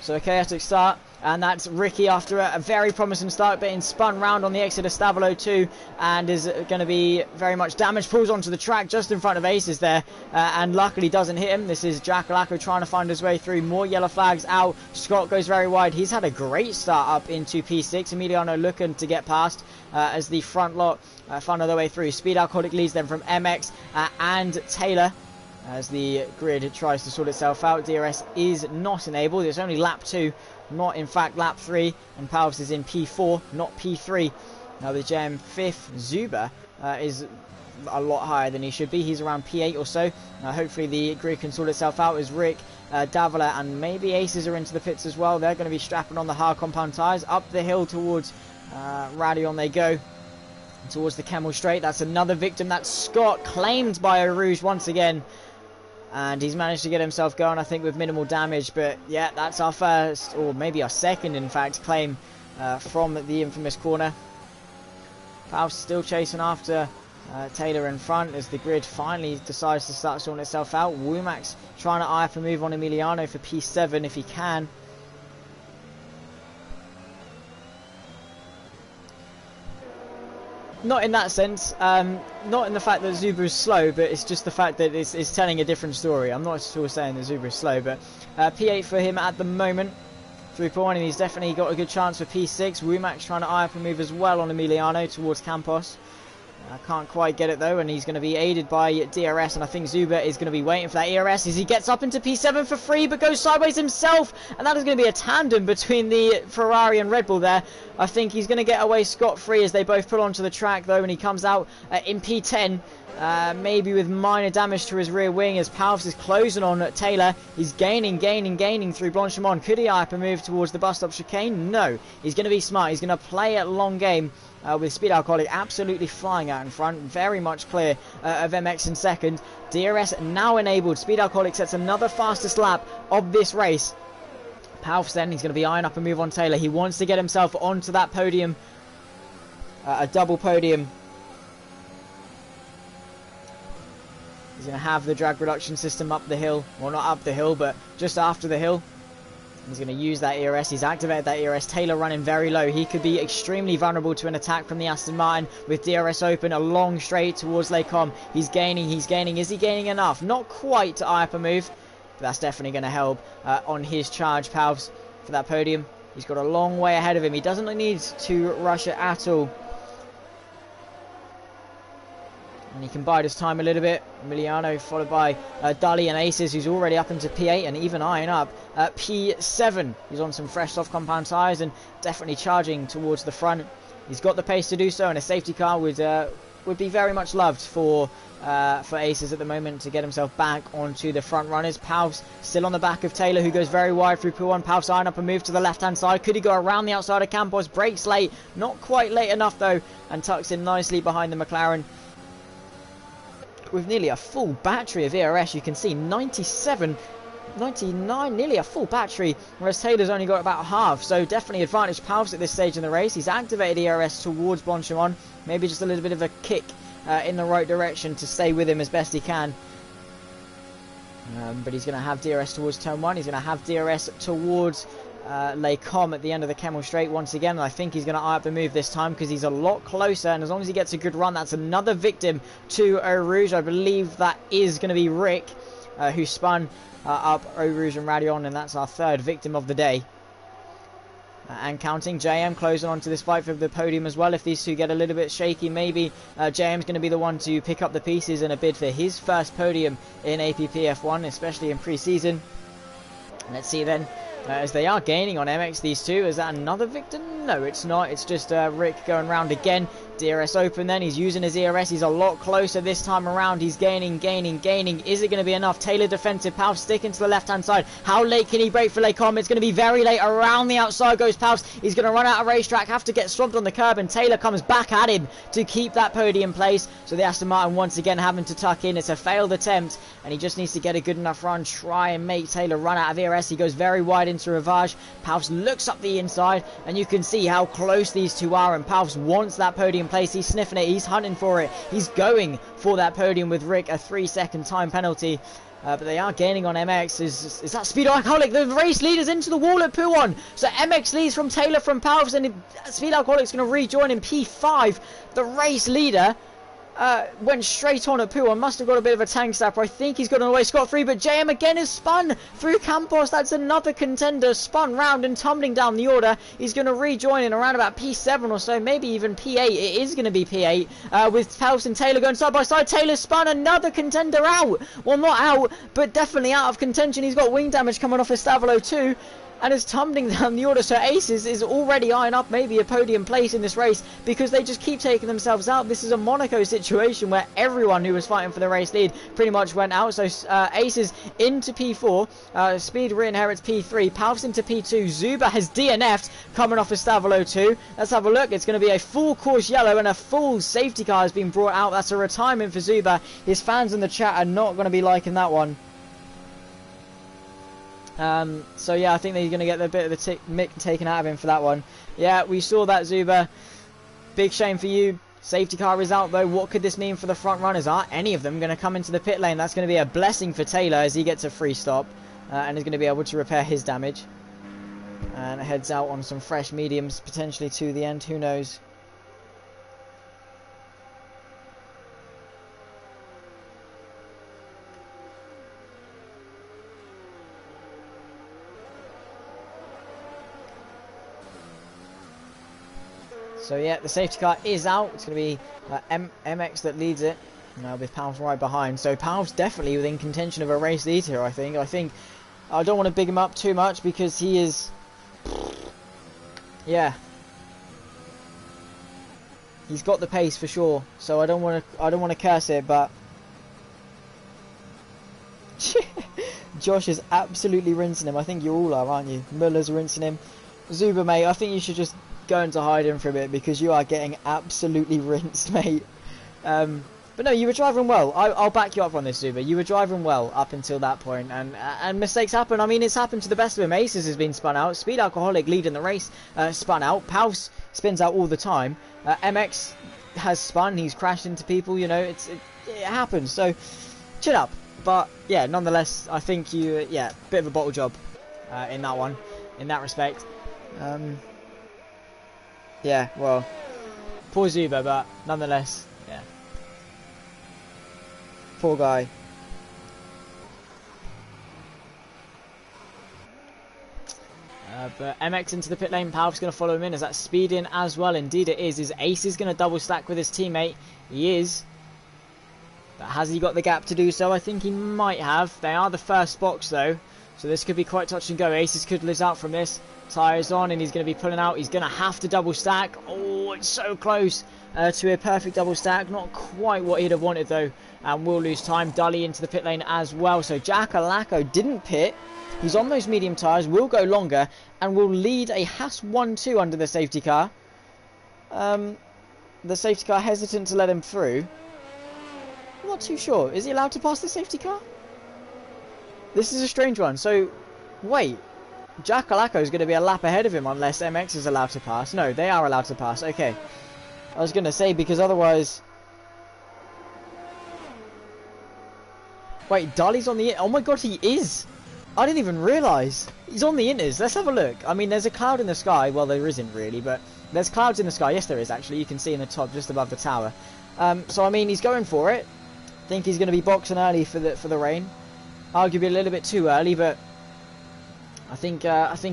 So a chaotic start, and that's Ricky after a very promising start, being spun round on the exit of Stavilo 2 and is going to be very much damaged. Pulls onto the track just in front of Aces there, and luckily doesn't hit him. This is Jack Lacko trying to find his way through. More yellow flags out. Scott goes very wide. He's had a great start up into P6. Emiliano looking to get past as the front lot funnel their way through. Speed Alcoholic leads them from MX and Taylor as the grid tries to sort itself out. DRS is not enabled. It's only lap 2, not in fact lap 3, and Palves is in P4, not P3. Now the JM 5th. Zuba is a lot higher than he should be. He's around P8 or so. Hopefully the grid can sort itself out as Rick, Davila and maybe Aces are into the pits as well. They're going to be strapping on the hard compound tyres. Up the hill towards Radion they go, towards the Camel Straight. That's another victim. That's Scott, claimed by Eau Rouge once again. And he's managed to get himself going, I think, with minimal damage. But yeah, that's our first, or maybe our second, in fact, claim from the infamous corner. Palves still chasing after Taylor in front as the grid finally decides to start sorting itself out. Womack's trying to eye up a move on Emiliano for P7 if he can. Not in that sense, not in the fact that Zuba is slow, but it's just the fact that it's telling a different story. I'm not at all saying that Zuba is slow, but P8 for him at the moment. Through P1, and he's definitely got a good chance for P6. Womack's trying to eye up a move as well on Emiliano towards Campos. Can't quite get it though, and he's going to be aided by DRS, and I think Zuba is going to be waiting for that ERS as he gets up into P7 for free, but goes sideways himself, and that is going to be a tandem between the Ferrari and Red Bull there. I think he's going to get away scot-free as they both pull onto the track though, and he comes out in P10, maybe with minor damage to his rear wing as Palves is closing on Taylor. He's gaining through Blanchimont. Could he eye up a move towards the bus stop chicane? No. He's going to be smart. He's going to play a long game. With Speed Alcoholic absolutely flying out in front, very much clear of MX in second. DRS now enabled. Speed Alcoholic sets another fastest lap of this race. Palves then, he's going to be eyeing up a move on Taylor. He wants to get himself onto that podium, a double podium. He's going to have the drag reduction system up the hill. Well, not up the hill, but just after the hill. He's going to use that ERS. He's activated that ERS. Taylor running very low. He could be extremely vulnerable to an attack from the Aston Martin with DRS open. A long straight towards Lecom. He's gaining. Is he gaining enough? Not quite to eye up a move, but that's definitely going to help on his charge, Palves, for that podium. He's got a long way ahead of him. He doesn't need to rush it at all. And he can bide his time a little bit. Emiliano followed by Dali and Aces, who's already up into P8 and even eyeing up P7. He's on some fresh soft compound tyres and definitely charging towards the front. He's got the pace to do so, and a safety car would be very much loved for Aces at the moment to get himself back onto the front runners. Palves still on the back of Taylor, who goes very wide through P1. Palves eyeing up a move to the left-hand side. Could he go around the outside of Campos? Brakes late. Not quite late enough, though, and tucks in nicely behind the McLaren. With nearly a full battery of ERS, you can see 97, 99, nearly a full battery, whereas Taylor's only got about half, so definitely advantage Palves at this stage in the race. He's activated ERS towards Blanchimont, maybe just a little bit of a kick in the right direction to stay with him as best he can. But he's going to have DRS towards turn 1, he's going to have DRS towards Lecom at the end of the Camel Straight once again, and I think he's going to eye up the move this time because he's a lot closer, and as long as he gets a good run, that's another victim to Eau Rouge. I believe that is going to be Rick, who spun up Eau Rouge and Radion, and that's our third victim of the day. And counting. JM closing on to this fight for the podium as well. If these two get a little bit shaky, maybe JM's going to be the one to pick up the pieces in a bid for his first podium in APPF1, especially in pre-season. Let's see then, as they are gaining on MX, these two. Is that another victim? No, it's not. It's just Rick going round again. DRS open then. He's using his ERS. He's a lot closer this time around. He's gaining. Is it going to be enough? Taylor defensive. Palf sticking to the left-hand side. How late can he break for Lecom? It's going to be very late. Around the outside goes Palf. He's going to run out of racetrack, have to get swamped on the curb, and Taylor comes back at him to keep that podium place. So the Aston Martin once again having to tuck in. It's a failed attempt, and he just needs to get a good enough run. Try and make Taylor run out of ERS. He goes very wide into Ravage. Palf looks up the inside, and you can see how close these two are, and Palf wants that podium place. He's sniffing it, he's hunting for it, he's going for that podium with Rick, a 3-second time penalty. But they are gaining on MX. Is that Speed Alcoholic? The race leader's into the wall at P1. So MX leads from Taylor from Palf, and Speed Alcoholic's going to rejoin in P5. The race leader went straight on at P1. Must have got a bit of a tank stopper. I think he's got away scot-free, but JM again is spun through Campos. That's another contender spun round and tumbling down the order. He's going to rejoin in around about P7 or so, maybe even P8. It is going to be P8 with Palf and Taylor going side by side. Taylor spun another contender out. Well, not out, but definitely out of contention. He's got wing damage coming off his Stavolo too, and is tumbling down the order. So Aces is already eyeing up maybe a podium place in this race, because they just keep taking themselves out. This is a Monaco situation where everyone who was fighting for the race lead pretty much went out. So Aces into P4, Speed re-inherits P3, Palf's into P2, Zuba has DNF'd coming off his Stavolo 2. Let's have a look. It's going to be a full course yellow, and a full safety car has been brought out. That's a retirement for Zuba. His fans in the chat are not going to be liking that one. So yeah, I think they're going to get a bit of the mick taken out of him for that one. Yeah, we saw that, Zuba. Big shame for you. Safety car is out though. What could this mean for the front runners? Are any of them going to come into the pit lane? That's going to be a blessing for Taylor as he gets a free stop and is going to be able to repair his damage. And heads out on some fresh mediums potentially to the end. Who knows? So yeah, the safety car is out. It's going to be MX that leads it, with Palf right behind. So Palf's definitely within contention of a race lead here, I think. I don't want to big him up too much because he is... Yeah. He's got the pace for sure. So I don't want to curse it, but... Josh is absolutely rinsing him. I think you all are, aren't you? Muller's rinsing him. Zuba, mate, I think you should just go into hiding for a bit because you are getting absolutely rinsed, mate. But no, you were driving well. I'll back you up on this, Zuba. You were driving well up until that point, and mistakes happen. I mean, it's happened to the best of them. Aces has been spun out. Speed Alcoholic leading the race, spun out. Palf spins out all the time. MX has spun. He's crashed into people. It happens. So chill up. But yeah, nonetheless, I think you, bit of a bottle job in that one, in that respect. Yeah, well, poor Zuba, but nonetheless, yeah. Poor guy. But MX into the pit lane. Palf's going to follow him in. Is that speed in as well? Indeed it is. His Ace is going to double stack with his teammate. He is. But has he got the gap to do so? I think he might have. They are the first box though, so this could be quite touch and go. Aces could lose out from this. Tyres on, and he's going to be pulling out. He's going to have to double stack. Oh, it's so close to a perfect double stack. Not quite what he'd have wanted though, and will lose time. Dully into the pit lane as well. So Jackalacko didn't pit. He's on those medium tyres, will go longer, and will lead a Haas 1-2 under the safety car. The safety car hesitant to let him through. I'm not too sure. Is he allowed to pass the safety car? This is a strange one. So, wait. Jackalacko is going to be a lap ahead of him unless MX is allowed to pass. No, they are allowed to pass. Okay. I was going to say, because otherwise... Wait, Dali's on the... Oh my god, he is! I didn't even realise. He's on the inters. Let's have a look. I mean, there's a cloud in the sky. Well, there isn't really, but there's clouds in the sky. Yes, there is, actually. You can see in the top, just above the tower. So, I mean, he's going for it. I think he's going to be boxing early for the rain. arguably a little bit too early, but I think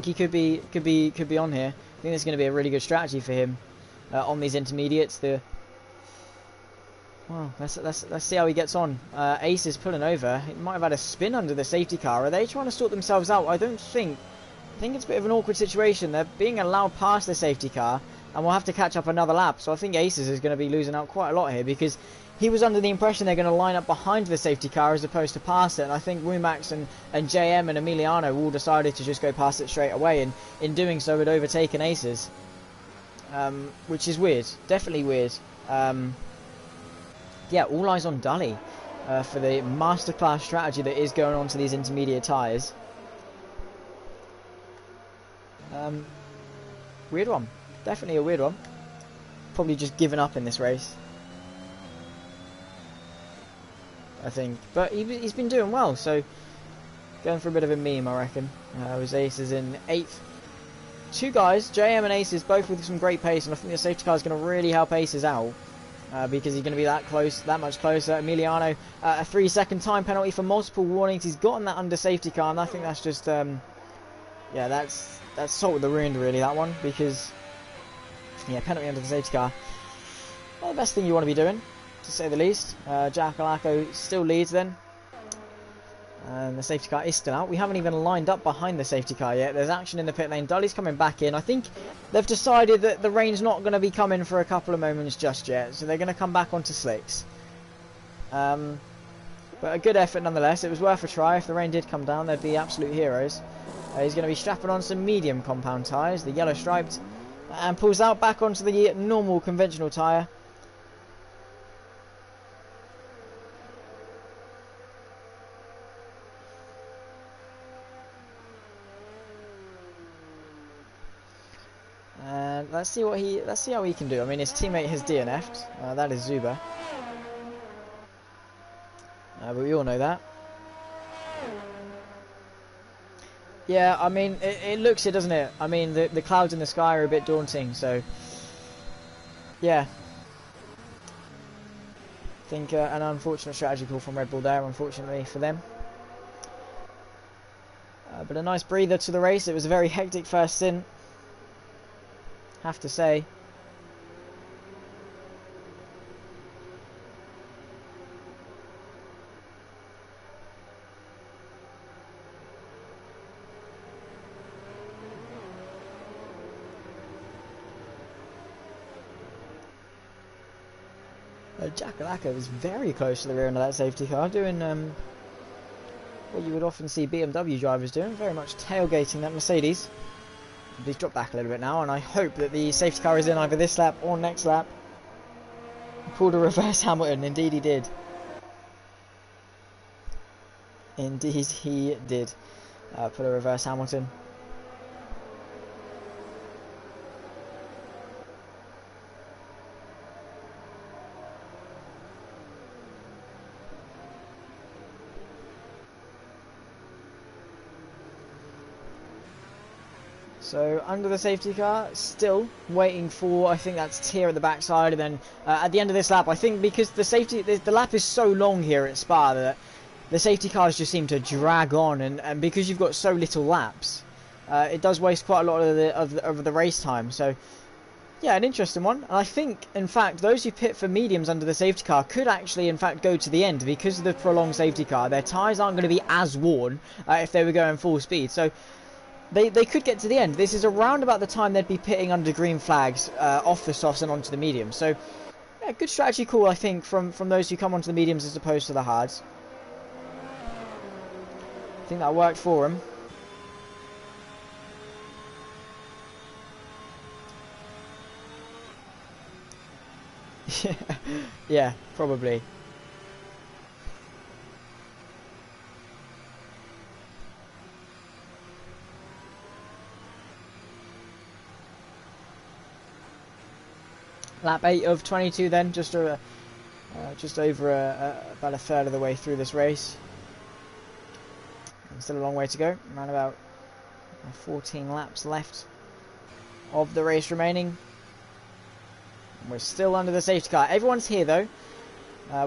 he could be on here. I think this is going to be a really good strategy for him on these intermediates. Well, let's see how he gets on. Ace is pulling over. He might have had a spin under the safety car. Are they trying to sort themselves out? I think it's a bit of an awkward situation. They're being allowed past the safety car, and we'll have to catch up another lap. So I think Aces is going to be losing out quite a lot here, because he was under the impression they're going to line up behind the safety car as opposed to past it. And I think Rumax and JM and Emiliano all decided to just go past it straight away, and in doing so had overtaken Aces, which is weird. Definitely weird. Yeah, all eyes on Dully for the masterclass strategy that is going on to these intermediate tyres. Weird one. Definitely a weird one. Probably just given up in this race, I think. But he's been doing well, so going for a bit of a meme, I reckon. With Aces in 8th. Two guys, JM and Aces, both with some great pace, and I think the safety car is going to really help Aces out. Because he's going to be that much closer. Emiliano, a 3-second time penalty for multiple warnings. He's gotten that under safety car, and I think that's just, yeah, that's salt of the wound, really, that one. Because, yeah, penalty under the safety car, not the best thing you want to be doing, to say the least. Jack Alaco still leads then. And the safety car is still out. We haven't even lined up behind the safety car yet. There's action in the pit lane. Dully's coming back in. I think they've decided that the rain's not going to be coming for a couple of moments just yet. So they're going to come back onto slicks. But a good effort nonetheless. It was worth a try. If the rain did come down, they'd be absolute heroes. He's going to be strapping on some medium compound tyres, the yellow striped, and pulls out back onto the normal conventional tyre. Let's see how he can do. I mean, his teammate has DNF'd. That is Zuba. But we all know that. Yeah, I mean, it looks it, doesn't it? I mean, the clouds in the sky are a bit daunting, so yeah. I think an unfortunate strategy call from Red Bull there, unfortunately for them. But a nice breather to the race. It was a very hectic first stint, have to say. Jack Alaco is very close to the rear end of that safety car, doing what you would often see BMW drivers doing, very much tailgating that Mercedes. He's dropped back a little bit now, and I hope that the safety car is in either this lap or next lap. He pulled a reverse Hamilton, indeed he did. Indeed he did pull a reverse Hamilton. So under the safety car, still waiting for, I think that's Tier at the backside, and then at the end of this lap, I think because the lap is so long here at Spa that the safety cars just seem to drag on, and because you've got so little laps, it does waste quite a lot of the race time. So yeah, an interesting one. And I think, in fact, those who pit for mediums under the safety car could actually, in fact, go to the end because of the prolonged safety car. Their tyres aren't going to be as worn if they were going full speed. So They could get to the end. This is around about the time they'd be pitting under green flags off the softs and onto the mediums. So, yeah, good strategy call, I think, from those who come onto the mediums as opposed to the hards. I think that worked for him. Yeah, probably. Lap 8 of 22 then, just over about a third of the way through this race. And still a long way to go, around about 14 laps left of the race remaining. And we're still under the safety car. Everyone's here though.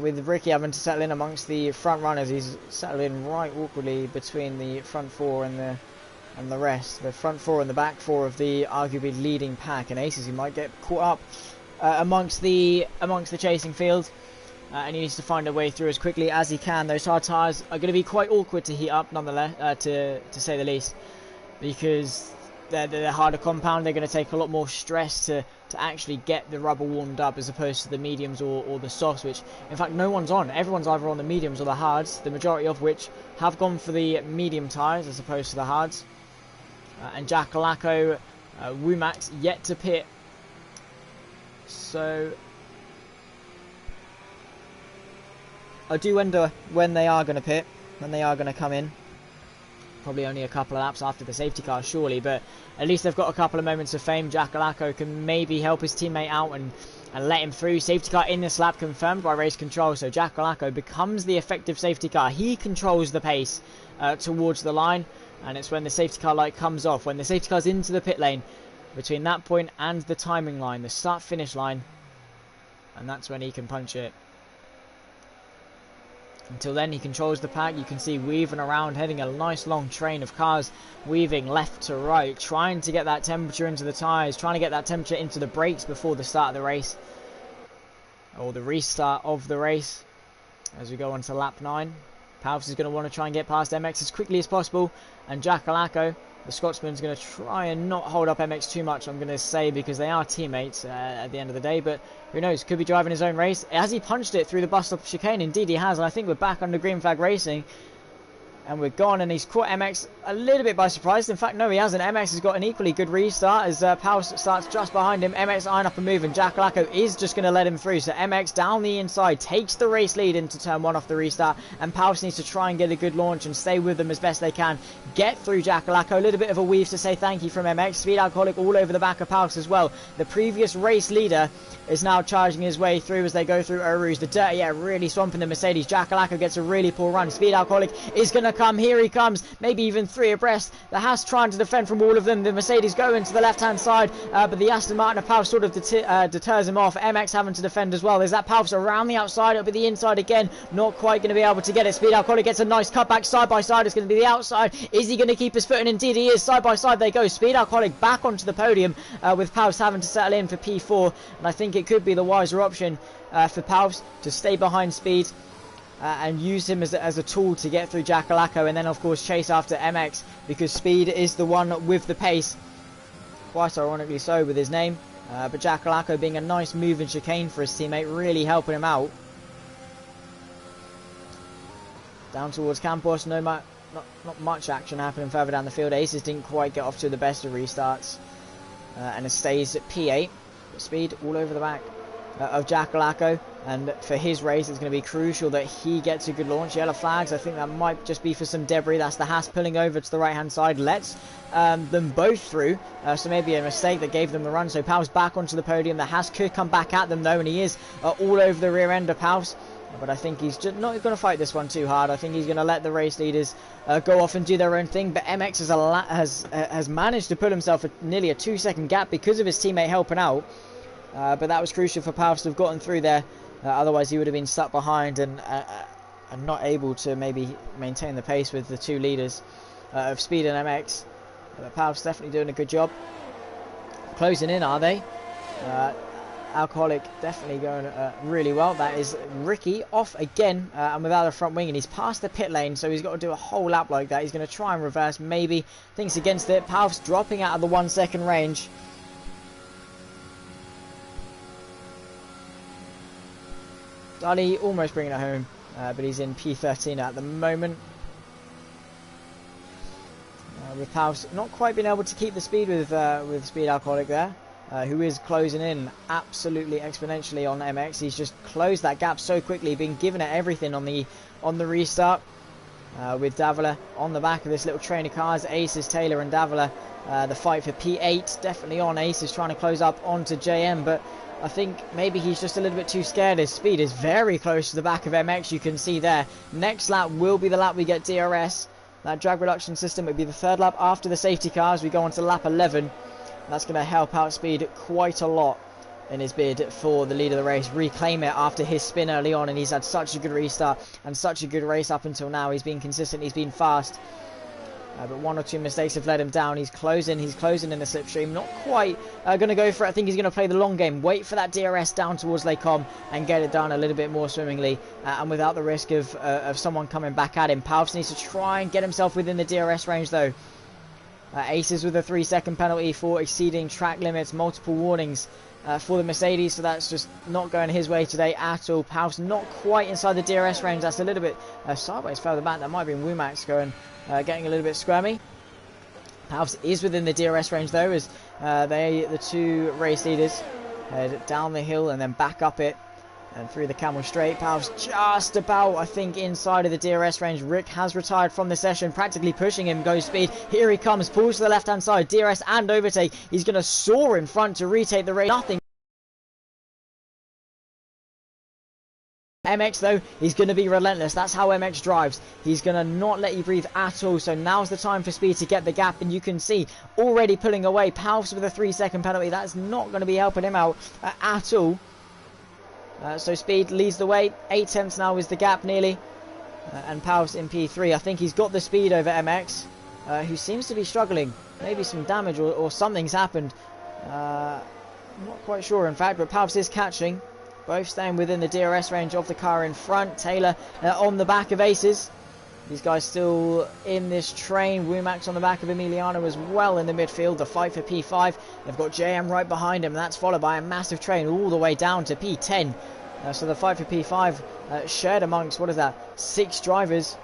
with Ricky having to settle in amongst the front runners. He's settled in right awkwardly between the front four and the rest. The front four and the back four of the arguably leading pack, and Aces, who might get caught up amongst the chasing field. And he needs to find a way through as quickly as he can. Those hard tyres are going to be quite awkward to heat up, nonetheless, to say the least, because they're harder compound. They're going to take a lot more stress to actually get the rubber warmed up, as opposed to the mediums or the softs, which in fact no one's on. Everyone's either on the mediums or the hards, the majority of which have gone for the medium tyres as opposed to the hards. And Jackalacco, Womack's yet to pit. So I do wonder when they are going to pit, when they are going to come in. Probably only a couple of laps after the safety car, surely, but at least they've got a couple of moments of fame. Jackalacco can maybe help his teammate out and let him through. Safety car in this lap confirmed by race control, so Jackalacco becomes the effective safety car. He controls the pace towards the line, and it's when the safety car light comes off, when the safety car's into the pit lane, between that point and the timing line, the start-finish line, and that's when he can punch it. Until then, he controls the pack. You can see weaving around, heading a nice long train of cars, weaving left to right, trying to get that temperature into the tyres, trying to get that temperature into the brakes before the start of the race, or the restart of the race, as we go on to lap 9. Palps is going to want to try and get past MX as quickly as possible, and Jackalacco, the Scotsman, is going to try and not hold up MX too much, I'm going to say, because they are teammates at the end of the day, but who knows, could be driving his own race. Has he punched it through the bus stop chicane? Indeed he has, and I think we're back under green flag racing, and we're gone, and he's caught MX a little bit by surprise. In fact, no, he hasn't. MX has got an equally good restart as Paus starts just behind him. MX eyeing up a move, and Jackalacco is just going to let him through. So MX down the inside takes the race lead into turn 1 off the restart, and Paus needs to try and get a good launch and stay with them as best they can. Get through Jackalacco. A little bit of a weave to say thank you from MX. Speed Alcoholic all over the back of Paus as well. The previous race leader is now charging his way through as they go through Eau Rouge. The dirt, yeah, really swamping the Mercedes. Jackalacco gets a really poor run. Speed Alcoholic is going to come. Here he comes. Maybe even 3 abreast. The Haas trying to defend from all of them. The Mercedes going to the left-hand side, but the Aston Martin of Paus sort of deters him off. MX having to defend as well. There's that Paus around the outside. It'll be the inside again. Not quite going to be able to get it. Speed Alcoholic gets a nice cutback side by side. It's going to be the outside. Is he going to keep his foot? And indeed he is. Side by side they go. Speed Alcoholic back onto the podium with Paus having to settle in for P4. And I think it could be the wiser option for Paus to stay behind Speed and use him as a tool to get through Jackalacco, and then of course chase after MX, because Speed is the one with the pace, quite ironically so with his name, but Jackalacco being a nice move and chicane for his teammate, really helping him out. Down towards Campos, not much action happening further down the field. Aces didn't quite get off to the best of restarts, and it stays at P8. Speed all over the back of Jackalacco, and for his race it's going to be crucial that he gets a good launch. Yellow flags, I think that might just be for some debris. That's the Haas pulling over to the right hand side, lets them both through, so maybe a mistake that gave them the run. So Paus back onto the podium. The Haas could come back at them though, and he is all over the rear end of Paus, but I think he's just not going to fight this one too hard. I think he's going to let the race leaders go off and do their own thing, but MX has managed to put himself at nearly a 2-second gap because of his teammate helping out. But that was crucial for Paus to have gotten through there, otherwise he would have been stuck behind and not able to maybe maintain the pace with the 2 leaders of Speed and MX. But Paus definitely doing a good job. Closing in, are they? Alcoholic definitely going really well. That is Ricky off again and without a front wing, and he's past the pit lane, so he's got to do a whole lap like that. He's going to try and reverse, maybe. Thinks against it. Paus dropping out of the 1 second range. Dali almost bringing it home, but he's in P13 at the moment. With Paus not quite being able to keep the speed with Speed Alcoholic there, who is closing in absolutely exponentially on MX. He's just closed that gap so quickly, been giving it everything on the restart. With Davila on the back of this little train of cars, Aces, Taylor and Davila, the fight for P8 definitely on. Aces trying to close up onto JM, but I think maybe he's just a little bit too scared. His speed is very close to the back of MX, you can see there. Next lap will be the lap we get DRS. That drag reduction system would be the 3rd lap after the safety car as we go on to lap 11. That's going to help out Speed quite a lot in his bid for the lead of the race, reclaim it after his spin early on, and he's had such a good restart and such a good race up until now. He's been consistent, he's been fast, but one or two mistakes have let him down. He's closing in the slipstream, not quite going to go for it. I think he's going to play the long game, wait for that DRS down towards Lake Com and get it done a little bit more swimmingly, and without the risk of someone coming back at him. Palps needs to try and get himself within the DRS range though. Aces with a 3-second penalty for exceeding track limits, multiple warnings for the Mercedes, so that's just not going his way today at all. Palps not quite inside the DRS range, that's a little bit sideways further back. That might have been Womack's going, getting a little bit squirmy. Palps is within the DRS range though, as the two race leaders head down the hill and then back up it and through the Camel Straight. Palps just about, I think, inside of the DRS range. Rick has retired from the session, practically pushing him. Goes speed. Here he comes. Pulls to the left-hand side. DRS and overtake. He's going to soar in front to retake the race. Nothing. MX though, he's going to be relentless. That's how MX drives. He's going to not let you breathe at all. So now's the time for Speed to get the gap, and you can see already pulling away. Palps with a 3-second penalty. That's not going to be helping him out at all. So Speed leads the way. 8 tenths now is the gap nearly. And Palps in P3. I think he's got the speed over MX, who seems to be struggling. Maybe some damage or something's happened. Not quite sure in fact, but Palps is catching. Both staying within the DRS range of the car in front. Taylor on the back of Aces. These guys still in this train. Womack's on the back of Emiliano as well in the midfield. The fight for P5. They've got JM right behind him. That's followed by a massive train all the way down to P10. So the fight for P5 shared amongst, what is that, 6 drivers.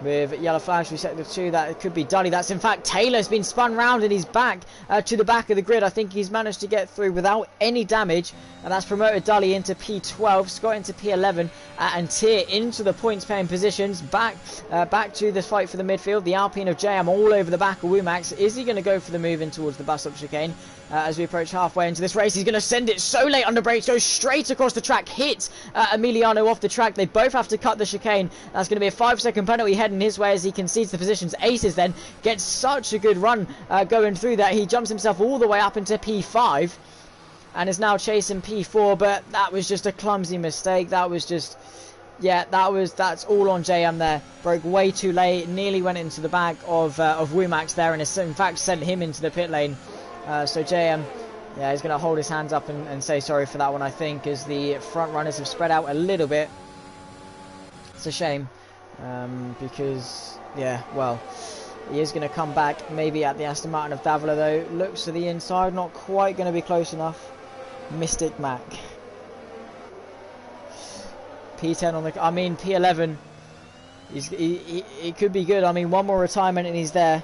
With yellow flags through sector 2, that it could be Dudley. That's in fact Taylor's been spun round and he's back to the back of the grid. I think he's managed to get through without any damage, and that's promoted Dudley into P12, Scott into P11, and Tier into the points paying positions. Back to the fight for the midfield. The Alpine of JM all over the back of Womack. Is he going to go for the move in towards the bus stop chicane? As we approach halfway into this race, he's going to send it so late under brakes, goes straight across the track, hits Emiliano off the track. They both have to cut the chicane. That's going to be a 5-second penalty heading his way as he concedes the positions. Aces then gets such a good run going through that he jumps himself all the way up into P5 and is now chasing P4, but that was just a clumsy mistake. That was just, yeah, that's all on JM there. Broke way too late, nearly went into the back of Womack there, and has in fact sent him into the pit lane. So JM, yeah, he's going to hold his hands up and say sorry for that one, I think, as the front runners have spread out a little bit. It's a shame, because, yeah, well, he is going to come back maybe at the Aston Martin of Davila, though. Looks to the inside, not quite going to be close enough. Mystic Mac. P10 on the, I mean, P11. He could be good. I mean, one more retirement and he's there.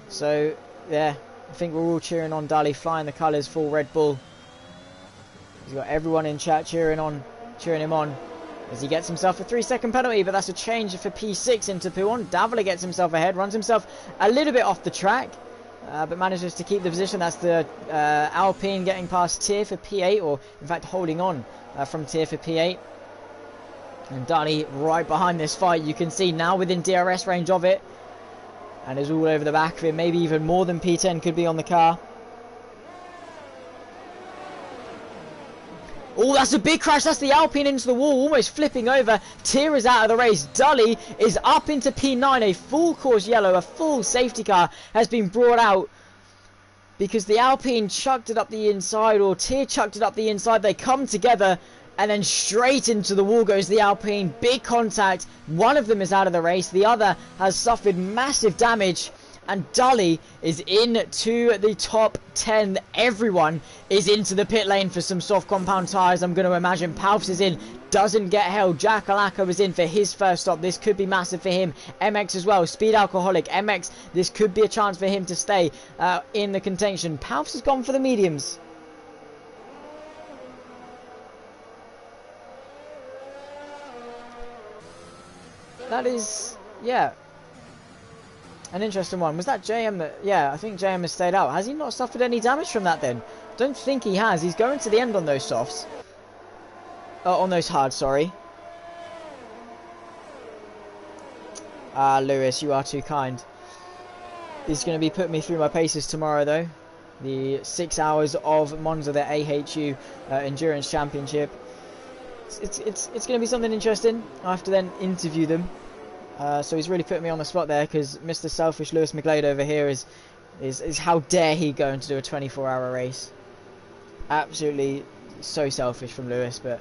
So, yeah, I think we're all cheering on Dali, flying the colours for Red Bull. He's got everyone in chat cheering him on as he gets himself a 3-second penalty, but that's a change for P6 into P1. Davila gets himself ahead, runs himself a little bit off the track, but manages to keep the position. That's the Alpine getting past Tier for P8, or in fact holding on from Tier for P8. And Dali right behind this fight, you can see now within DRS range of it, and is all over the back of it. Maybe even more than P10 could be on the car. Oh, that's a big crash. That's the Alpine into the wall, almost flipping over. Tier is out of the race. Dully is up into P9. A full course yellow, a full safety car has been brought out because the Alpine chucked it up the inside, or Tier chucked it up the inside. They come together, and then straight into the wall goes the Alpine. Big contact. One of them is out of the race. The other has suffered massive damage. And Dully is into the top 10. Everyone is into the pit lane for some soft compound tyres, I'm going to imagine. Palps is in. Doesn't get held. Jackalacco is in for his first stop. This could be massive for him. MX as well. Speed Alcoholic. MX, this could be a chance for him to stay in the contention. Palps has gone for the mediums. That is, yeah, an interesting one. Was that JM that, yeah, I think JM has stayed out. Has he not suffered any damage from that then? Don't think he has. He's going to the end on those softs. On those hards, sorry. Ah, Lewis, you are too kind. He's going to be putting me through my paces tomorrow, though. the 6 hours of Monza, the AHU Endurance Championship. It's going to be something interesting. I have to then interview them. So he's really put me on the spot there, because Mr. Selfish Lewis McGlade over here is how dare he go and do a 24-hour race. Absolutely so selfish from Lewis, but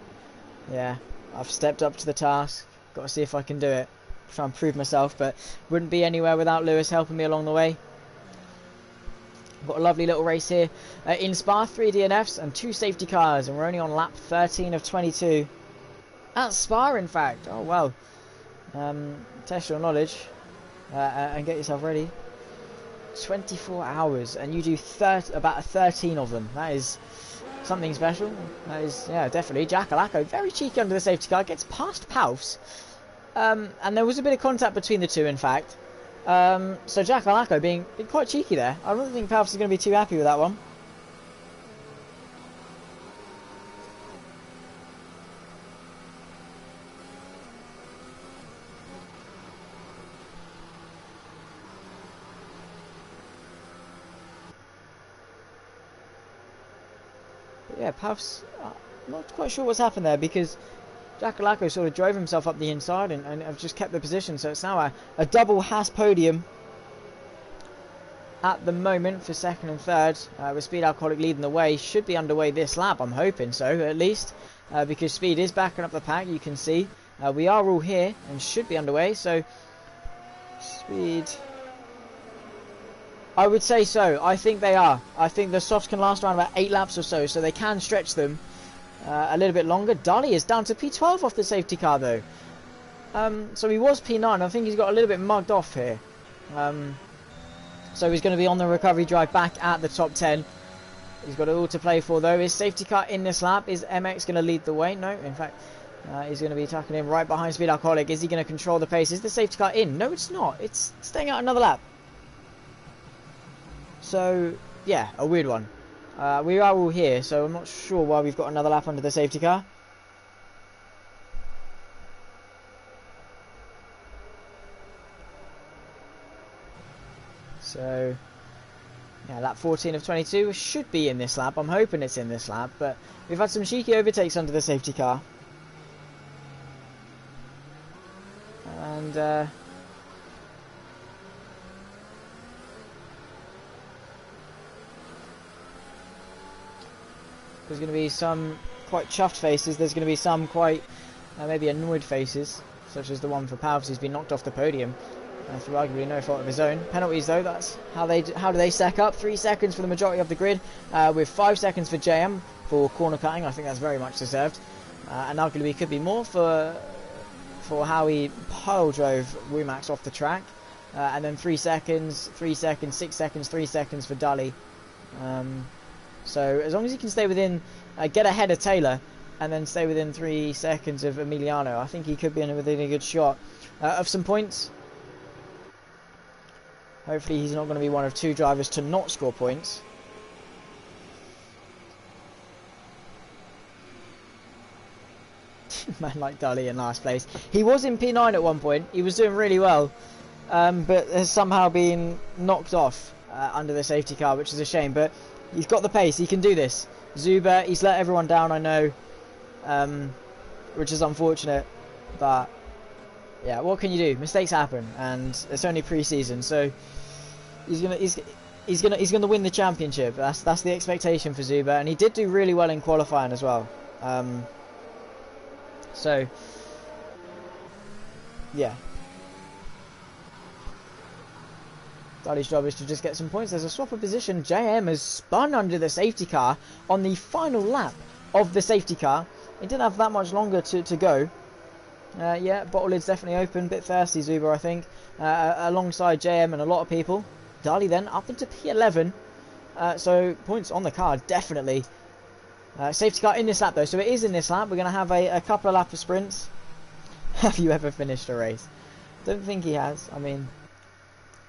yeah, I've stepped up to the task. Got to see if I can do it. Try and prove myself, but wouldn't be anywhere without Lewis helping me along the way. Got a lovely little race here in Spa, 3 DNFs and 2 safety cars, and we're only on lap 13 of 22. At Spa, in fact. Oh, well. Test your knowledge and get yourself ready. 24 hours, and you do about 13 of them. That is something special. That is, yeah, definitely. Jackalacco, very cheeky under the safety car, gets past Paus. And there was a bit of contact between the two, in fact. So Jackalacco being quite cheeky there. I don't think Paus is going to be too happy with that one. Yeah, Paus, not quite sure what's happened there, because Jackalacco sort of drove himself up the inside and have just kept the position. So it's now a double Haas podium at the moment for second and third, with Speed Alcoholic leading the way. Should be underway this lap, I'm hoping so, at least, because Speed is backing up the pack. You can see we are all here and should be underway. So Speed, I would say so. I think they are. I think the softs can last around about 8 laps or so they can stretch them a little bit longer. Dali is down to P12 off the safety car, though. So he was P9. I think he's got a little bit mugged off here. So he's going to be on the recovery drive back at the top 10. He's got it all to play for, though. His safety car in this lap. Is MX going to lead the way? No, in fact, he's going to be tucking in right behind Speed Alcoholic. Is he going to control the pace? Is the safety car in? No, it's not. It's staying out another lap. So, yeah, a weird one. We are all here, so I'm not sure why we've got another lap under the safety car. So, yeah, lap 14 of 22 should be in this lap. I'm hoping it's in this lap, but we've had some cheeky overtakes under the safety car. And, there's going to be some quite chuffed faces. There's going to be some quite maybe annoyed faces, such as the one for Paus, who's been knocked off the podium through arguably no fault of his own. Penalties, though, that's how do they stack up. 3 seconds for the majority of the grid, with 5 seconds for JM for corner cutting. I think that's very much deserved, and arguably could be more for how he pile drove Womax off the track. And then 3 seconds, 3 seconds, 6 seconds, 3 seconds for Dali. So as long as he can stay within, get ahead of Taylor, and then stay within 3 seconds of Emiliano, I think he could be within a good shot of some points. Hopefully he's not going to be one of 2 drivers to not score points. Man like Dali in last place. He was in P9 at one point. He was doing really well, but has somehow been knocked off under the safety car, which is a shame. But he's got the pace. He can do this. Zuber, he's let everyone down, I know, which is unfortunate. But yeah, what can you do? Mistakes happen, and it's only pre-season, so he's gonna win the championship. That's the expectation for Zuber, and he did do really well in qualifying as well. So yeah, Dali's job is to just get some points. There's a swap of position. JM has spun under the safety car on the final lap of the safety car. It didn't have that much longer to go. Yeah, bottle lid's definitely open. Bit thirsty, Zuber, I think. Alongside JM and a lot of people. Dali then up into P11. So points on the card, definitely. Safety car in this lap, though. So it is in this lap. We're going to have a couple of lap of sprints. Have you ever finished a race? Don't think he has. I mean,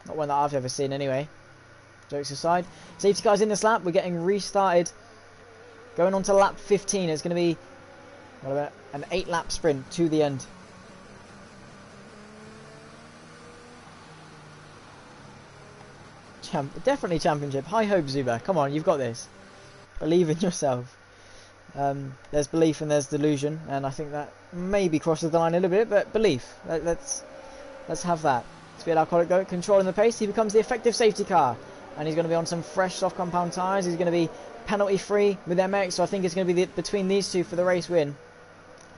not one that I've ever seen anyway. Jokes aside. Safety car's in this lap. We're getting restarted. Going on to lap 15. It's going to be an 8-lap sprint to the end. Definitely championship. High hope, Zuba. Come on, you've got this. Believe in yourself. There's belief and there's delusion, and I think that maybe crosses the line a little bit, but belief. Let's have that. Speed Alcoholic go, controlling the pace. He becomes the effective safety car, and he's going to be on some fresh soft compound tyres. He's going to be penalty free with MX, so I think it's going to be between these two for the race win.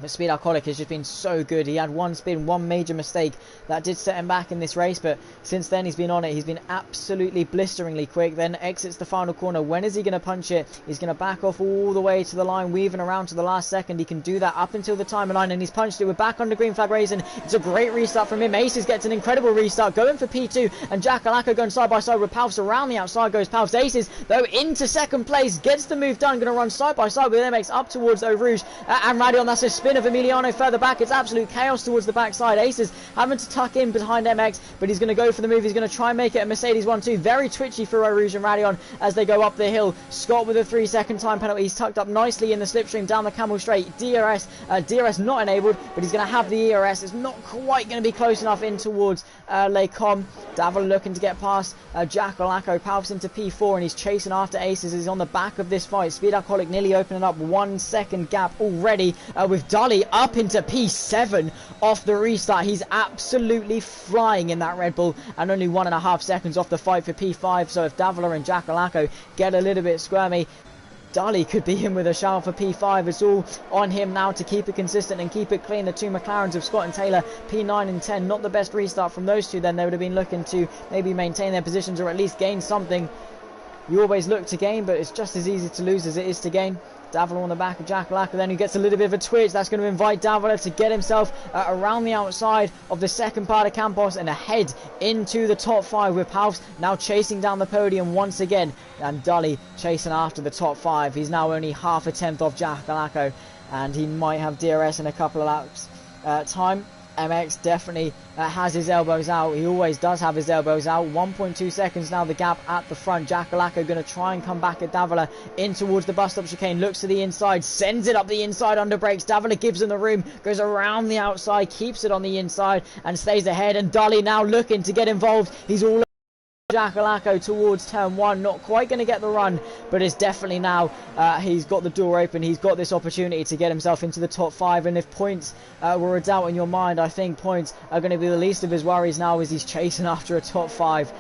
But Speed Alcoholic has just been so good. He had one spin, one major mistake that did set him back in this race, but since then he's been on it. He's been absolutely blisteringly quick, then exits the final corner. When is he going to punch it? He's going to back off all the way to the line, weaving around to the last second. He can do that up until the timeline, and he's punched it. We're back under green flag racing. It's a great restart from him. Aces gets an incredible restart, going for P2, and Jack Alaka going side by side with Palfs. Around the outside goes Palfs. Aces, though, into second place, gets the move done, going to run side by side with MX up towards Eau Rouge and Radion. That's a spin of Emiliano further back. It's absolute chaos towards the backside. Aces having to tuck in behind MX, but he's going to go for the move. He's going to try and make it a Mercedes 1-2. Very twitchy for Eau Rouge and Radion as they go up the hill. Scott with a 3-second time penalty. He's tucked up nicely in the slipstream down the Camel Straight. DRS not enabled, but he's going to have the ERS. It's not quite going to be close enough in towards Les Combes. Davila looking to get past Jack Alako. Palps into P4, and he's chasing after Aces. He's on the back of this fight. Speed Alcoholic nearly opening up 1 second gap already with Dali up into P7 off the restart. He's absolutely flying in that Red Bull, and only 1.5 seconds off the fight for P5. So if Davila and Jack Alako get a little bit squirmy, Dali could be in with a shout for P5. It's all on him now to keep it consistent and keep it clean. The two McLarens of Scott and Taylor, P9 and 10. Not the best restart from those two. Then they would have been looking to maybe maintain their positions or at least gain something. You always look to gain, but it's just as easy to lose as it is to gain. Davila on the back of Jack Alaka, then he gets a little bit of a twitch. That's going to invite Davila to get himself around the outside of the second part of Campos and ahead into the top 5 with Palfs now chasing down the podium once again, and Dali chasing after the top 5. He's now only half a tenth off Jack Alaka, and he might have DRS in a couple of laps time. MX definitely has his elbows out. He always does have his elbows out. 1.2 seconds now the gap at the front. Jack Alaka going to try and come back at Davila in towards the bus stop chicane. Looks to the inside, sends it up the inside under brakes. Davila gives him the room, goes around the outside, keeps it on the inside and stays ahead. And Dali now looking to get involved. He's all Jack Alako towards turn 1, not quite going to get the run, but it's definitely now he's got the door open. He's got this opportunity to get himself into the top 5, and if points were a doubt in your mind, I think points are going to be the least of his worries now as he's chasing after a top 5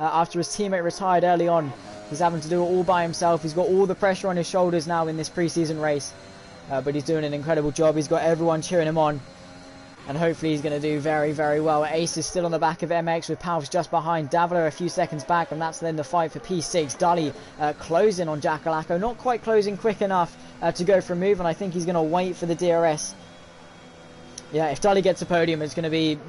after his teammate retired early on. He's having to do it all by himself. He's got all the pressure on his shoulders now in this pre-season race, but he's doing an incredible job. He's got everyone cheering him on, and hopefully he's going to do very, very well. Ace is still on the back of MX with Palfs just behind. Davila a few seconds back, and that's then the fight for P6. Dali closing on Jack Alako. Not quite closing quick enough to go for a move, and I think he's going to wait for the DRS. Yeah, if Dali gets a podium, it's going to be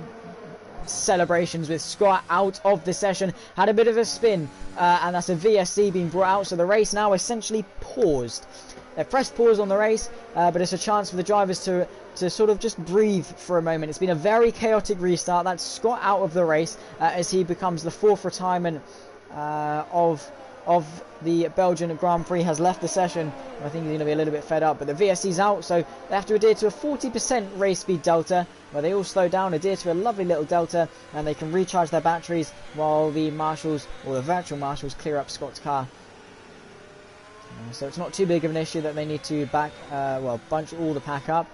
celebrations with Scott out of the session. Had a bit of a spin, and that's a VSC being brought out, so the race now essentially paused. They've pressed pause on the race, but it's a chance for the drivers to sort of just breathe for a moment. It's been a very chaotic restart. That's Scott out of the race as he becomes the 4th retirement of the Belgian Grand Prix, has left the session. I think he's going to be a little bit fed up, but the VSC's out, so they have to adhere to a 40% race speed delta, where they all slow down, adhere to a lovely little delta, and they can recharge their batteries while the marshals, or the virtual marshals, clear up Scott's car. So it's not too big of an issue that they need to bunch all the pack up.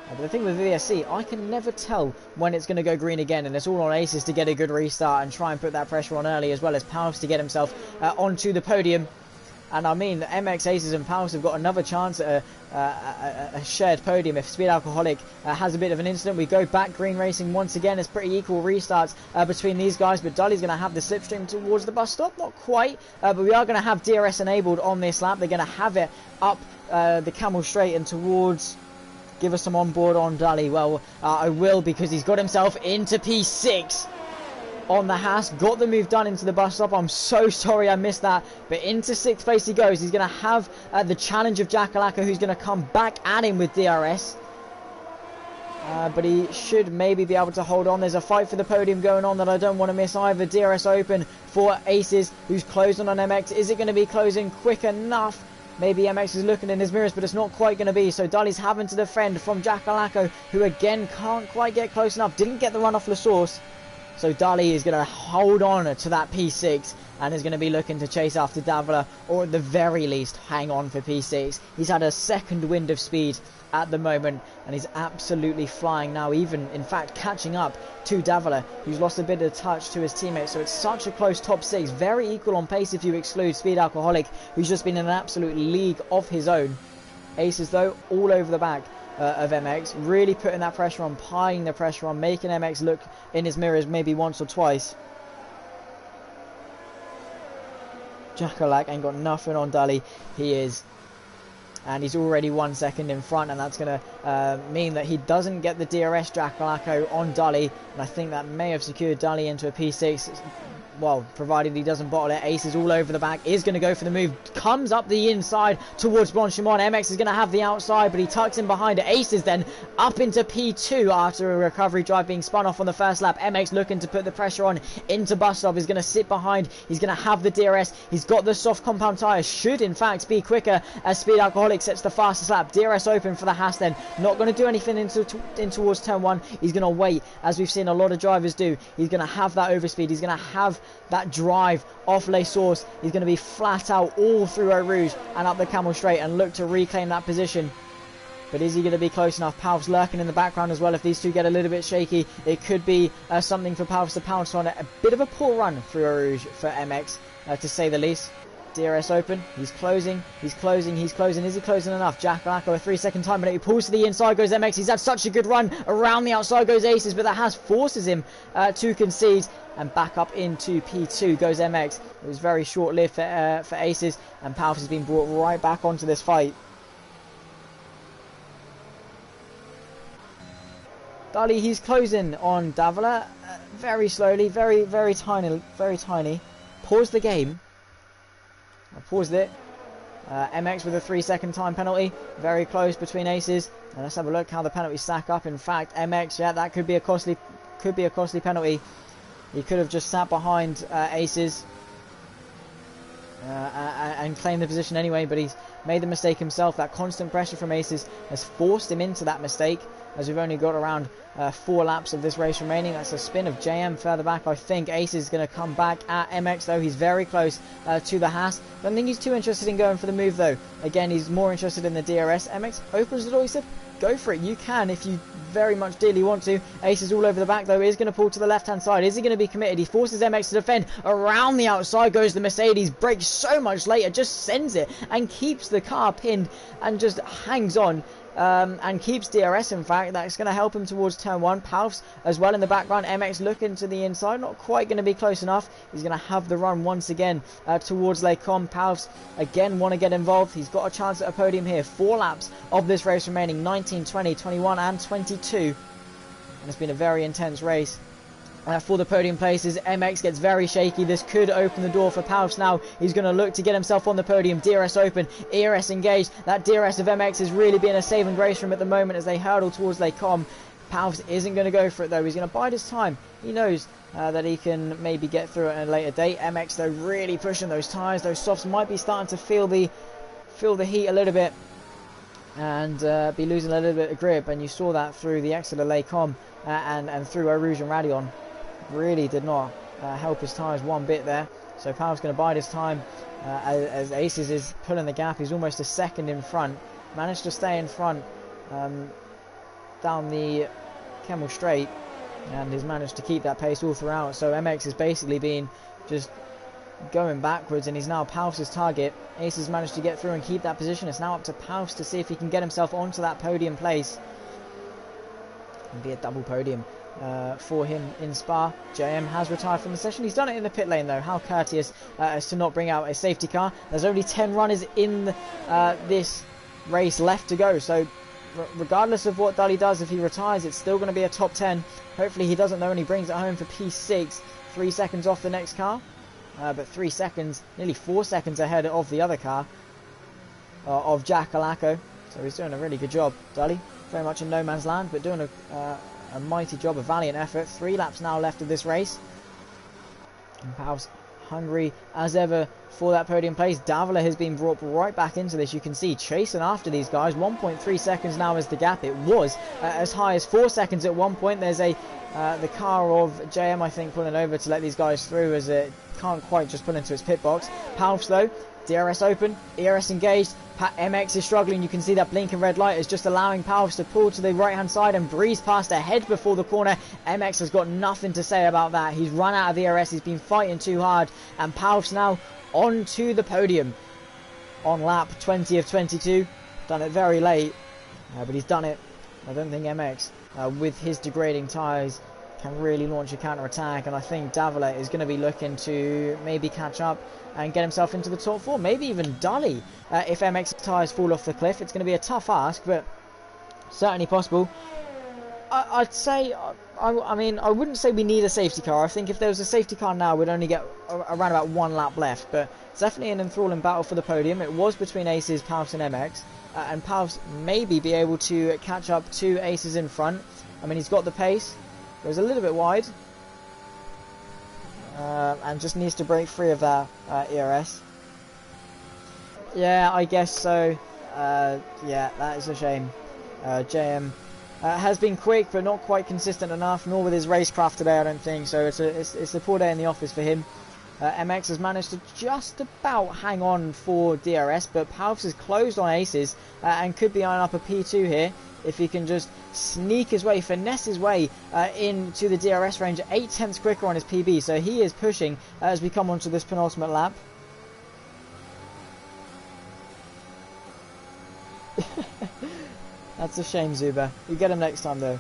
But the thing with VSC, I can never tell when it's going to go green again, and it's all on Aces to get a good restart and try and put that pressure on early, as well as Palfs to get himself onto the podium. And I mean, MX, Aces and Palfs have got another chance at a shared podium if Speed Alcoholic has a bit of an incident. We go back green racing once again. It's pretty equal restarts between these guys, but Dali's going to have the slipstream towards the bus stop. Not quite, but we are going to have DRS enabled on this lap. They're going to have it up the Camel Straight and towards... Give us some on board on Dali. Well, I will, because he's got himself into P6 on the Haas. Got the move done into the bus stop. I'm so sorry I missed that. But into 6th place he goes. He's going to have the challenge of Jack Alaka, who's going to come back at him with DRS. But he should maybe be able to hold on. There's a fight for the podium going on that I don't want to miss either. DRS open for Aces, who's closing on MX. Is it going to be closing quick enough? Maybe MX is looking in his mirrors, but it's not quite going to be. So Dali's having to defend from Jack Alako, who again can't quite get close enough. Didn't get the run off La Source. So Dali is going to hold on to that P6 and is going to be looking to chase after Davila, or at the very least hang on for P6. He's had a second wind of speed at the moment, and he's absolutely flying now, even in fact catching up to Davila, who's lost a bit of touch to his teammates. So it's such a close top 6, very equal on pace if you exclude Speed Alcoholic, who's just been in an absolute league of his own. Aces though all over the back of MX, really putting that pressure on, piling the pressure on, making MX look in his mirrors maybe once or twice. Jackalak ain't got nothing on Dali. He is, and he's already 1 second in front, and that's going to mean that he doesn't get the DRS Jackalako on Dali, and I think that may have secured Dali into a P6. Well, provided he doesn't bottle it. Ace is all over the back, is going to go for the move, comes up the inside towards Blanchimont. MX is going to have the outside, but he tucks in behind it. Ace is then up into P2 after a recovery drive being spun off on the first lap. MX looking to put the pressure on into Bustov, is going to sit behind, he's going to have the DRS, he's got the soft compound tyre, should in fact be quicker as Speed Alcoholic sets the fastest lap. DRS open for the Haas then, not going to do anything in towards turn 1, he's going to wait, as we've seen a lot of drivers do. He's going to have that overspeed, he's going to have that drive off Les Sources. He's going to be flat out all through Eau Rouge and up the Camel Straight and look to reclaim that position. But is he going to be close enough? Palf's lurking in the background as well. If these two get a little bit shaky, it could be something for Palf's to pounce on. A bit of a poor run through Eau Rouge for MX, to say the least. DRS open, he's closing, he's closing, he's closing. Is he closing enough? Jack Lacko, a 3-second time, but he pulls to the inside, goes MX. He's had such a good run. Around the outside goes Aces, but that has forces him to concede, and back up into P2 goes MX. It was very short-lived for Aces, and Palf has been brought right back onto this fight. Dali, he's closing on Davila very slowly, very tiny. Pause the game. I paused it. MX with a 3-second time penalty, very close between Aces, and let's have a look how the penalties stack up. In fact, MX, yeah, that could be a costly penalty. He could have just sat behind Aces and claimed the position anyway, but he's made the mistake himself. That constant pressure from Aces has forced him into that mistake, as we've only got around 4 laps of this race remaining. That's a spin of JM further back. I think Ace is going to come back at MX though. He's very close to the Haas. Don't think he's too interested in going for the move though. Again, he's more interested in the DRS. MX opens the door. He said, go for it. You can if you very much dearly want to. Ace is all over the back though. Is going to pull to the left hand side. Is he going to be committed? He forces MX to defend. Around the outside goes the Mercedes. Brakes so much later. Just sends it and keeps the car pinned and just hangs on. And keeps DRS. In fact, that's going to help him towards turn 1. Palf's as well in the background. MX looking to the inside, not quite going to be close enough. He's going to have the run once again towards Les Combes. Palf's again want to get involved. He's got a chance at a podium here. 4 laps of this race remaining, 19, 20, 21 and 22, and it's been a very intense race. For the podium places, MX gets very shaky. This could open the door for Palfs now. He's going to look to get himself on the podium. DRS open, ERS engaged. That DRS of MX is really being a saving grace for him at the moment as they hurdle towards Les Combes. Palfs isn't going to go for it though. He's going to bide his time. He knows that he can maybe get through it at a later date. MX though really pushing those tyres. Those softs might be starting to feel the heat a little bit and be losing a little bit of grip. And you saw that through the exit of Les Combes and through Eau Rouge and Raidillon. Really did not help his tyres one bit there. So Palf's going to bide his time as Aces is pulling the gap. He's almost a second in front. Managed to stay in front down the Camel Straight and has managed to keep that pace all throughout. So MX has basically been just going backwards and he's now Palf's target. Aces managed to get through and keep that position. It's now up to Palf's to see if he can get himself onto that podium place. It'll be a double podium for him in Spa. JM has retired from the session. He's done it in the pit lane though. How courteous as to not bring out a safety car. There's only 10 runners in this race left to go, so regardless of what Dali does, if he retires, it's still going to be a top 10. Hopefully he doesn't though and he brings it home for P6. 3 seconds off the next car, but 3 seconds, nearly 4 seconds ahead of the other car of Jack Alacco. So he's doing a really good job. Dali very much in no man's land, but doing a mighty job, a valiant effort. 3 laps now left of this race. And Palf's hungry as ever for that podium place. Davila has been brought right back into this. You can see chasing after these guys. 1.3 seconds now is the gap. It was as high as 4 seconds at one point. There's a the car of JM, I think, pulling over to let these guys through as it can't quite just pull into its pit box. Palfs though, DRS open, ERS engaged. MX is struggling. You can see that blinking red light is just allowing Palfs to pull to the right hand side and breeze past ahead before the corner. MX has got nothing to say about that. He's run out of ERS. He's been fighting too hard, and Palfs now on to the podium on lap 20 of 22. Done it very late, but he's done it. I don't think MX with his degrading tyres can really launch a counter attack, and I think Davila is going to be looking to maybe catch up and get himself into the top 4, maybe even Dully if MX tyres fall off the cliff. It's going to be a tough ask, but certainly possible. I'd say, I mean, I wouldn't say we need a safety car. I think if there was a safety car now, we'd only get around about 1 lap left, but it's definitely an enthralling battle for the podium. It was between Aces, Palfs and MX, and Palfs maybe be able to catch up to Aces in front. I mean, he's got the pace, goes a little bit wide, and just needs to break free of that ERS. Yeah, I guess so. Yeah, that is a shame. JM has been quick, but not quite consistent enough, nor with his racecraft today, I don't think. So it's a poor day in the office for him. MX has managed to just about hang on for DRS, but Palfs is closed on Aces and could be eyeing up a P2 here if he can just sneak his way, finesse his way into the DRS range. 0.8 quicker on his PB, so he is pushing as we come onto this penultimate lap. That's a shame, Zuba. You get him next time though.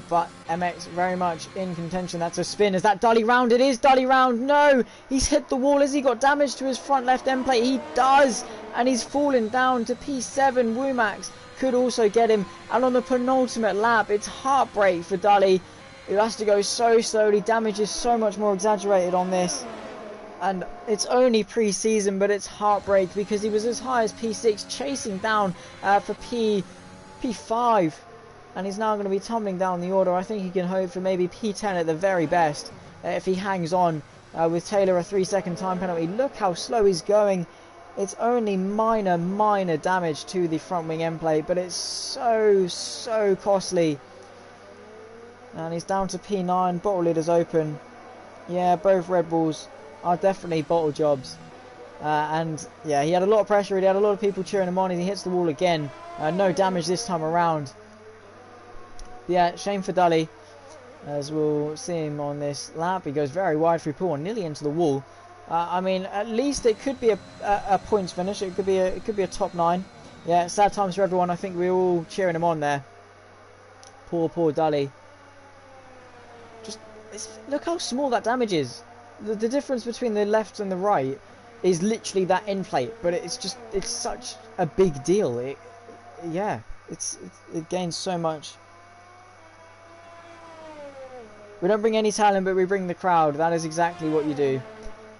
But MX very much in contention. That's a spin. Is that Dully round? It is Dully round. No! He's hit the wall. Has he got damage to his front left end plate? He does! And he's fallen down to P7. Womax could also get him. And on the penultimate lap, it's heartbreak for Dully, who has to go so slowly. Damage is so much more exaggerated on this. And it's only pre-season, but it's heartbreak because he was as high as P6, chasing down for P5. And he's now going to be tumbling down the order. I think he can hope for maybe P10 at the very best if he hangs on with Taylor a 3-second time penalty. Look how slow he's going. It's only minor damage to the front wing end plate, but it's so costly. And he's down to P9. Bottle lid is open. Yeah, both Red Bulls are definitely bottle jobs. And yeah, he had a lot of pressure. He had a lot of people cheering him on. He hits the wall again. No damage this time around. Yeah, shame for Dully, as we'll see him on this lap. He goes very wide through pool and nearly into the wall. I mean, at least it could be a points finish. It could be a top 9. Yeah, sad times for everyone. I think we're all cheering him on there. Poor Dully. Just look how small that damage is. The difference between the left and the right is literally that end plate, but it's such a big deal. It gains so much. We don't bring any talent, but we bring the crowd. That is exactly what you do.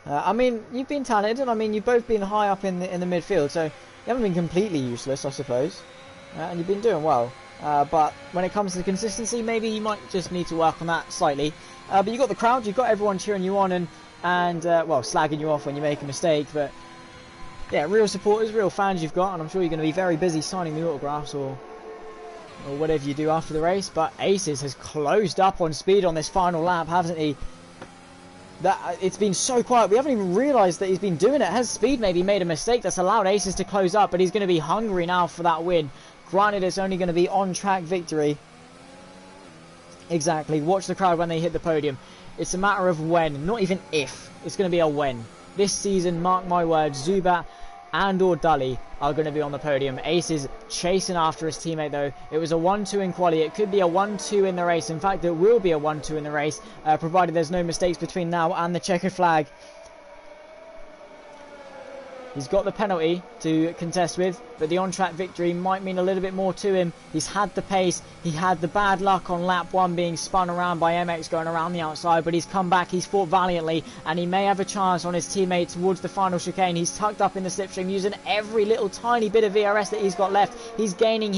I mean, you've been talented. I mean, you've both been high up in the midfield, so you haven't been completely useless, I suppose. And you've been doing well. But when it comes to consistency, maybe you might just need to work on that slightly. But you've got the crowd, you've got everyone cheering you on and well, slagging you off when you make a mistake. But yeah, real supporters, real fans you've got, and I'm sure you're going to be very busy signing the autographs or whatever you do after the race. But Aces has closed up on speed on this final lap, hasn't he? It's been so quiet, we haven't even realised that he's been doing it. Has Speed maybe made a mistake that's allowed Aces to close up, but he's going to be hungry now for that win. Granted, it's only going to be on-track victory. Exactly, watch the crowd when they hit the podium. It's a matter of when, not even if. It's going to be a when. This season, mark my words, Zubat and or Dully are going to be on the podium. Aces chasing after his teammate though. It was a 1-2 in quali. It could be a 1-2 in the race. In fact, it will be a 1-2 in the race, provided there's no mistakes between now and the checkered flag. He's got the penalty to contest with, but the on-track victory might mean a little bit more to him. He's had the pace. He had the bad luck on lap 1 being spun around by MX going around the outside, but he's come back. He's fought valiantly, and he may have a chance on his teammate towards the final chicane. He's tucked up in the slipstream, using every little tiny bit of ERS that he's got left. He's gaining,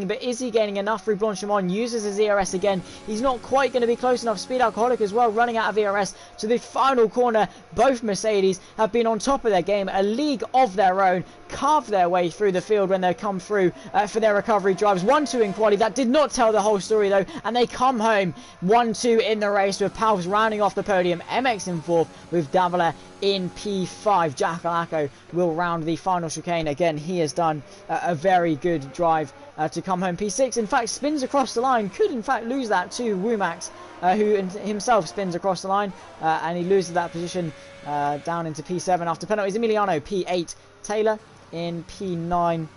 but is he gaining enough? Blanchimont uses his ERS again. He's not quite going to be close enough. Speed Alcoholic as well, running out of ERS to the final corner. Both Mercedes have been on top of their game, a league of their own, carved their way through the field when they come through for their recovery drives. 1-2 in quali. That did not tell the whole story though, and they come home 1-2 in the race, with Palps rounding off the podium, MX in 4th with Davila in P5. Jackalacco will round the final chicane. Again, he has done a very good drive to come home P6. In fact, spins across the line, could in fact lose that to Wumax, who himself spins across the line, and he loses that position down into P7 after penalties. Emiliano P8, Taylor in P9,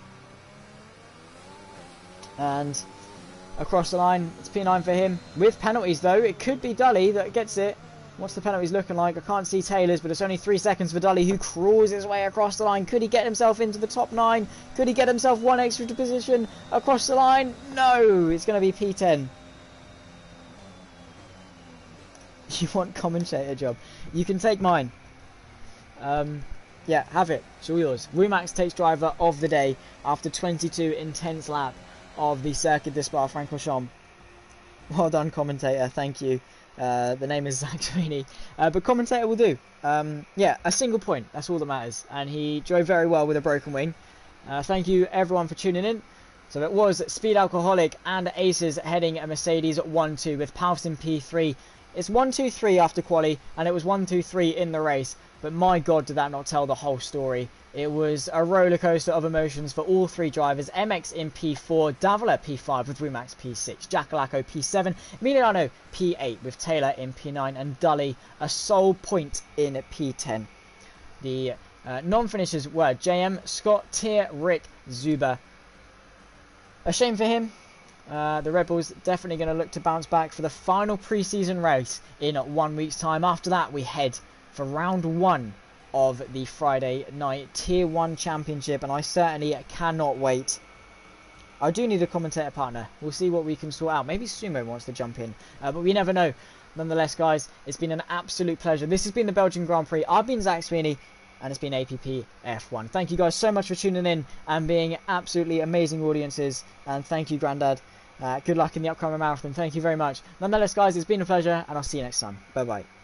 and across the line it's P9 for him with penalties though. It could be Dully that gets it. What's the penalties looking like? I can't see Taylor's, but it's only 3 seconds for Dully, who crawls his way across the line. Could he get himself into the top 9? Could he get himself one extra position across the line? No, it's going to be P10. You want commentator job? You can take mine. Yeah, have it. It's all yours. Wumax takes driver of the day after 22 intense lap of the Circuit de Spa-Francorchamps. Well done, commentator. Thank you. The name is Zach Sweeney, but commentator will do. Yeah, a single point, that's all that matters, and he drove very well with a broken wing. Thank you everyone for tuning in. So it was Speed Alcoholic and Aces heading a Mercedes 1-2 with Palps in P3. It's 1-2-3 after quali, and it was 1-2-3 in the race, but my god did that not tell the whole story. It was a roller coaster of emotions for all 3 drivers. MX in P4, Davila P5 with Wumax P6, Jackalacco P7, Emiliano P8 with Taylor in P9, and Dully a sole point in P10. The non-finishers were JM, Scott, Tier, Rick, Zuber. A shame for him. The Red Bulls definitely going to look to bounce back for the final pre-season race in 1 week's time. After that, we head for round 1 of the Friday night Tier 1 Championship, and I certainly cannot wait. I do need a commentator partner. We'll see what we can sort out. Maybe Sumo wants to jump in, but we never know. Nonetheless, guys, it's been an absolute pleasure. This has been the Belgian Grand Prix. I've been Zach Sweeney, and it's been APPF1. Thank you guys so much for tuning in and being absolutely amazing audiences, and thank you, Grandad. Good luck in the upcoming marathon. Thank you very much. Nonetheless, guys, it's been a pleasure, and I'll see you next time. Bye-bye.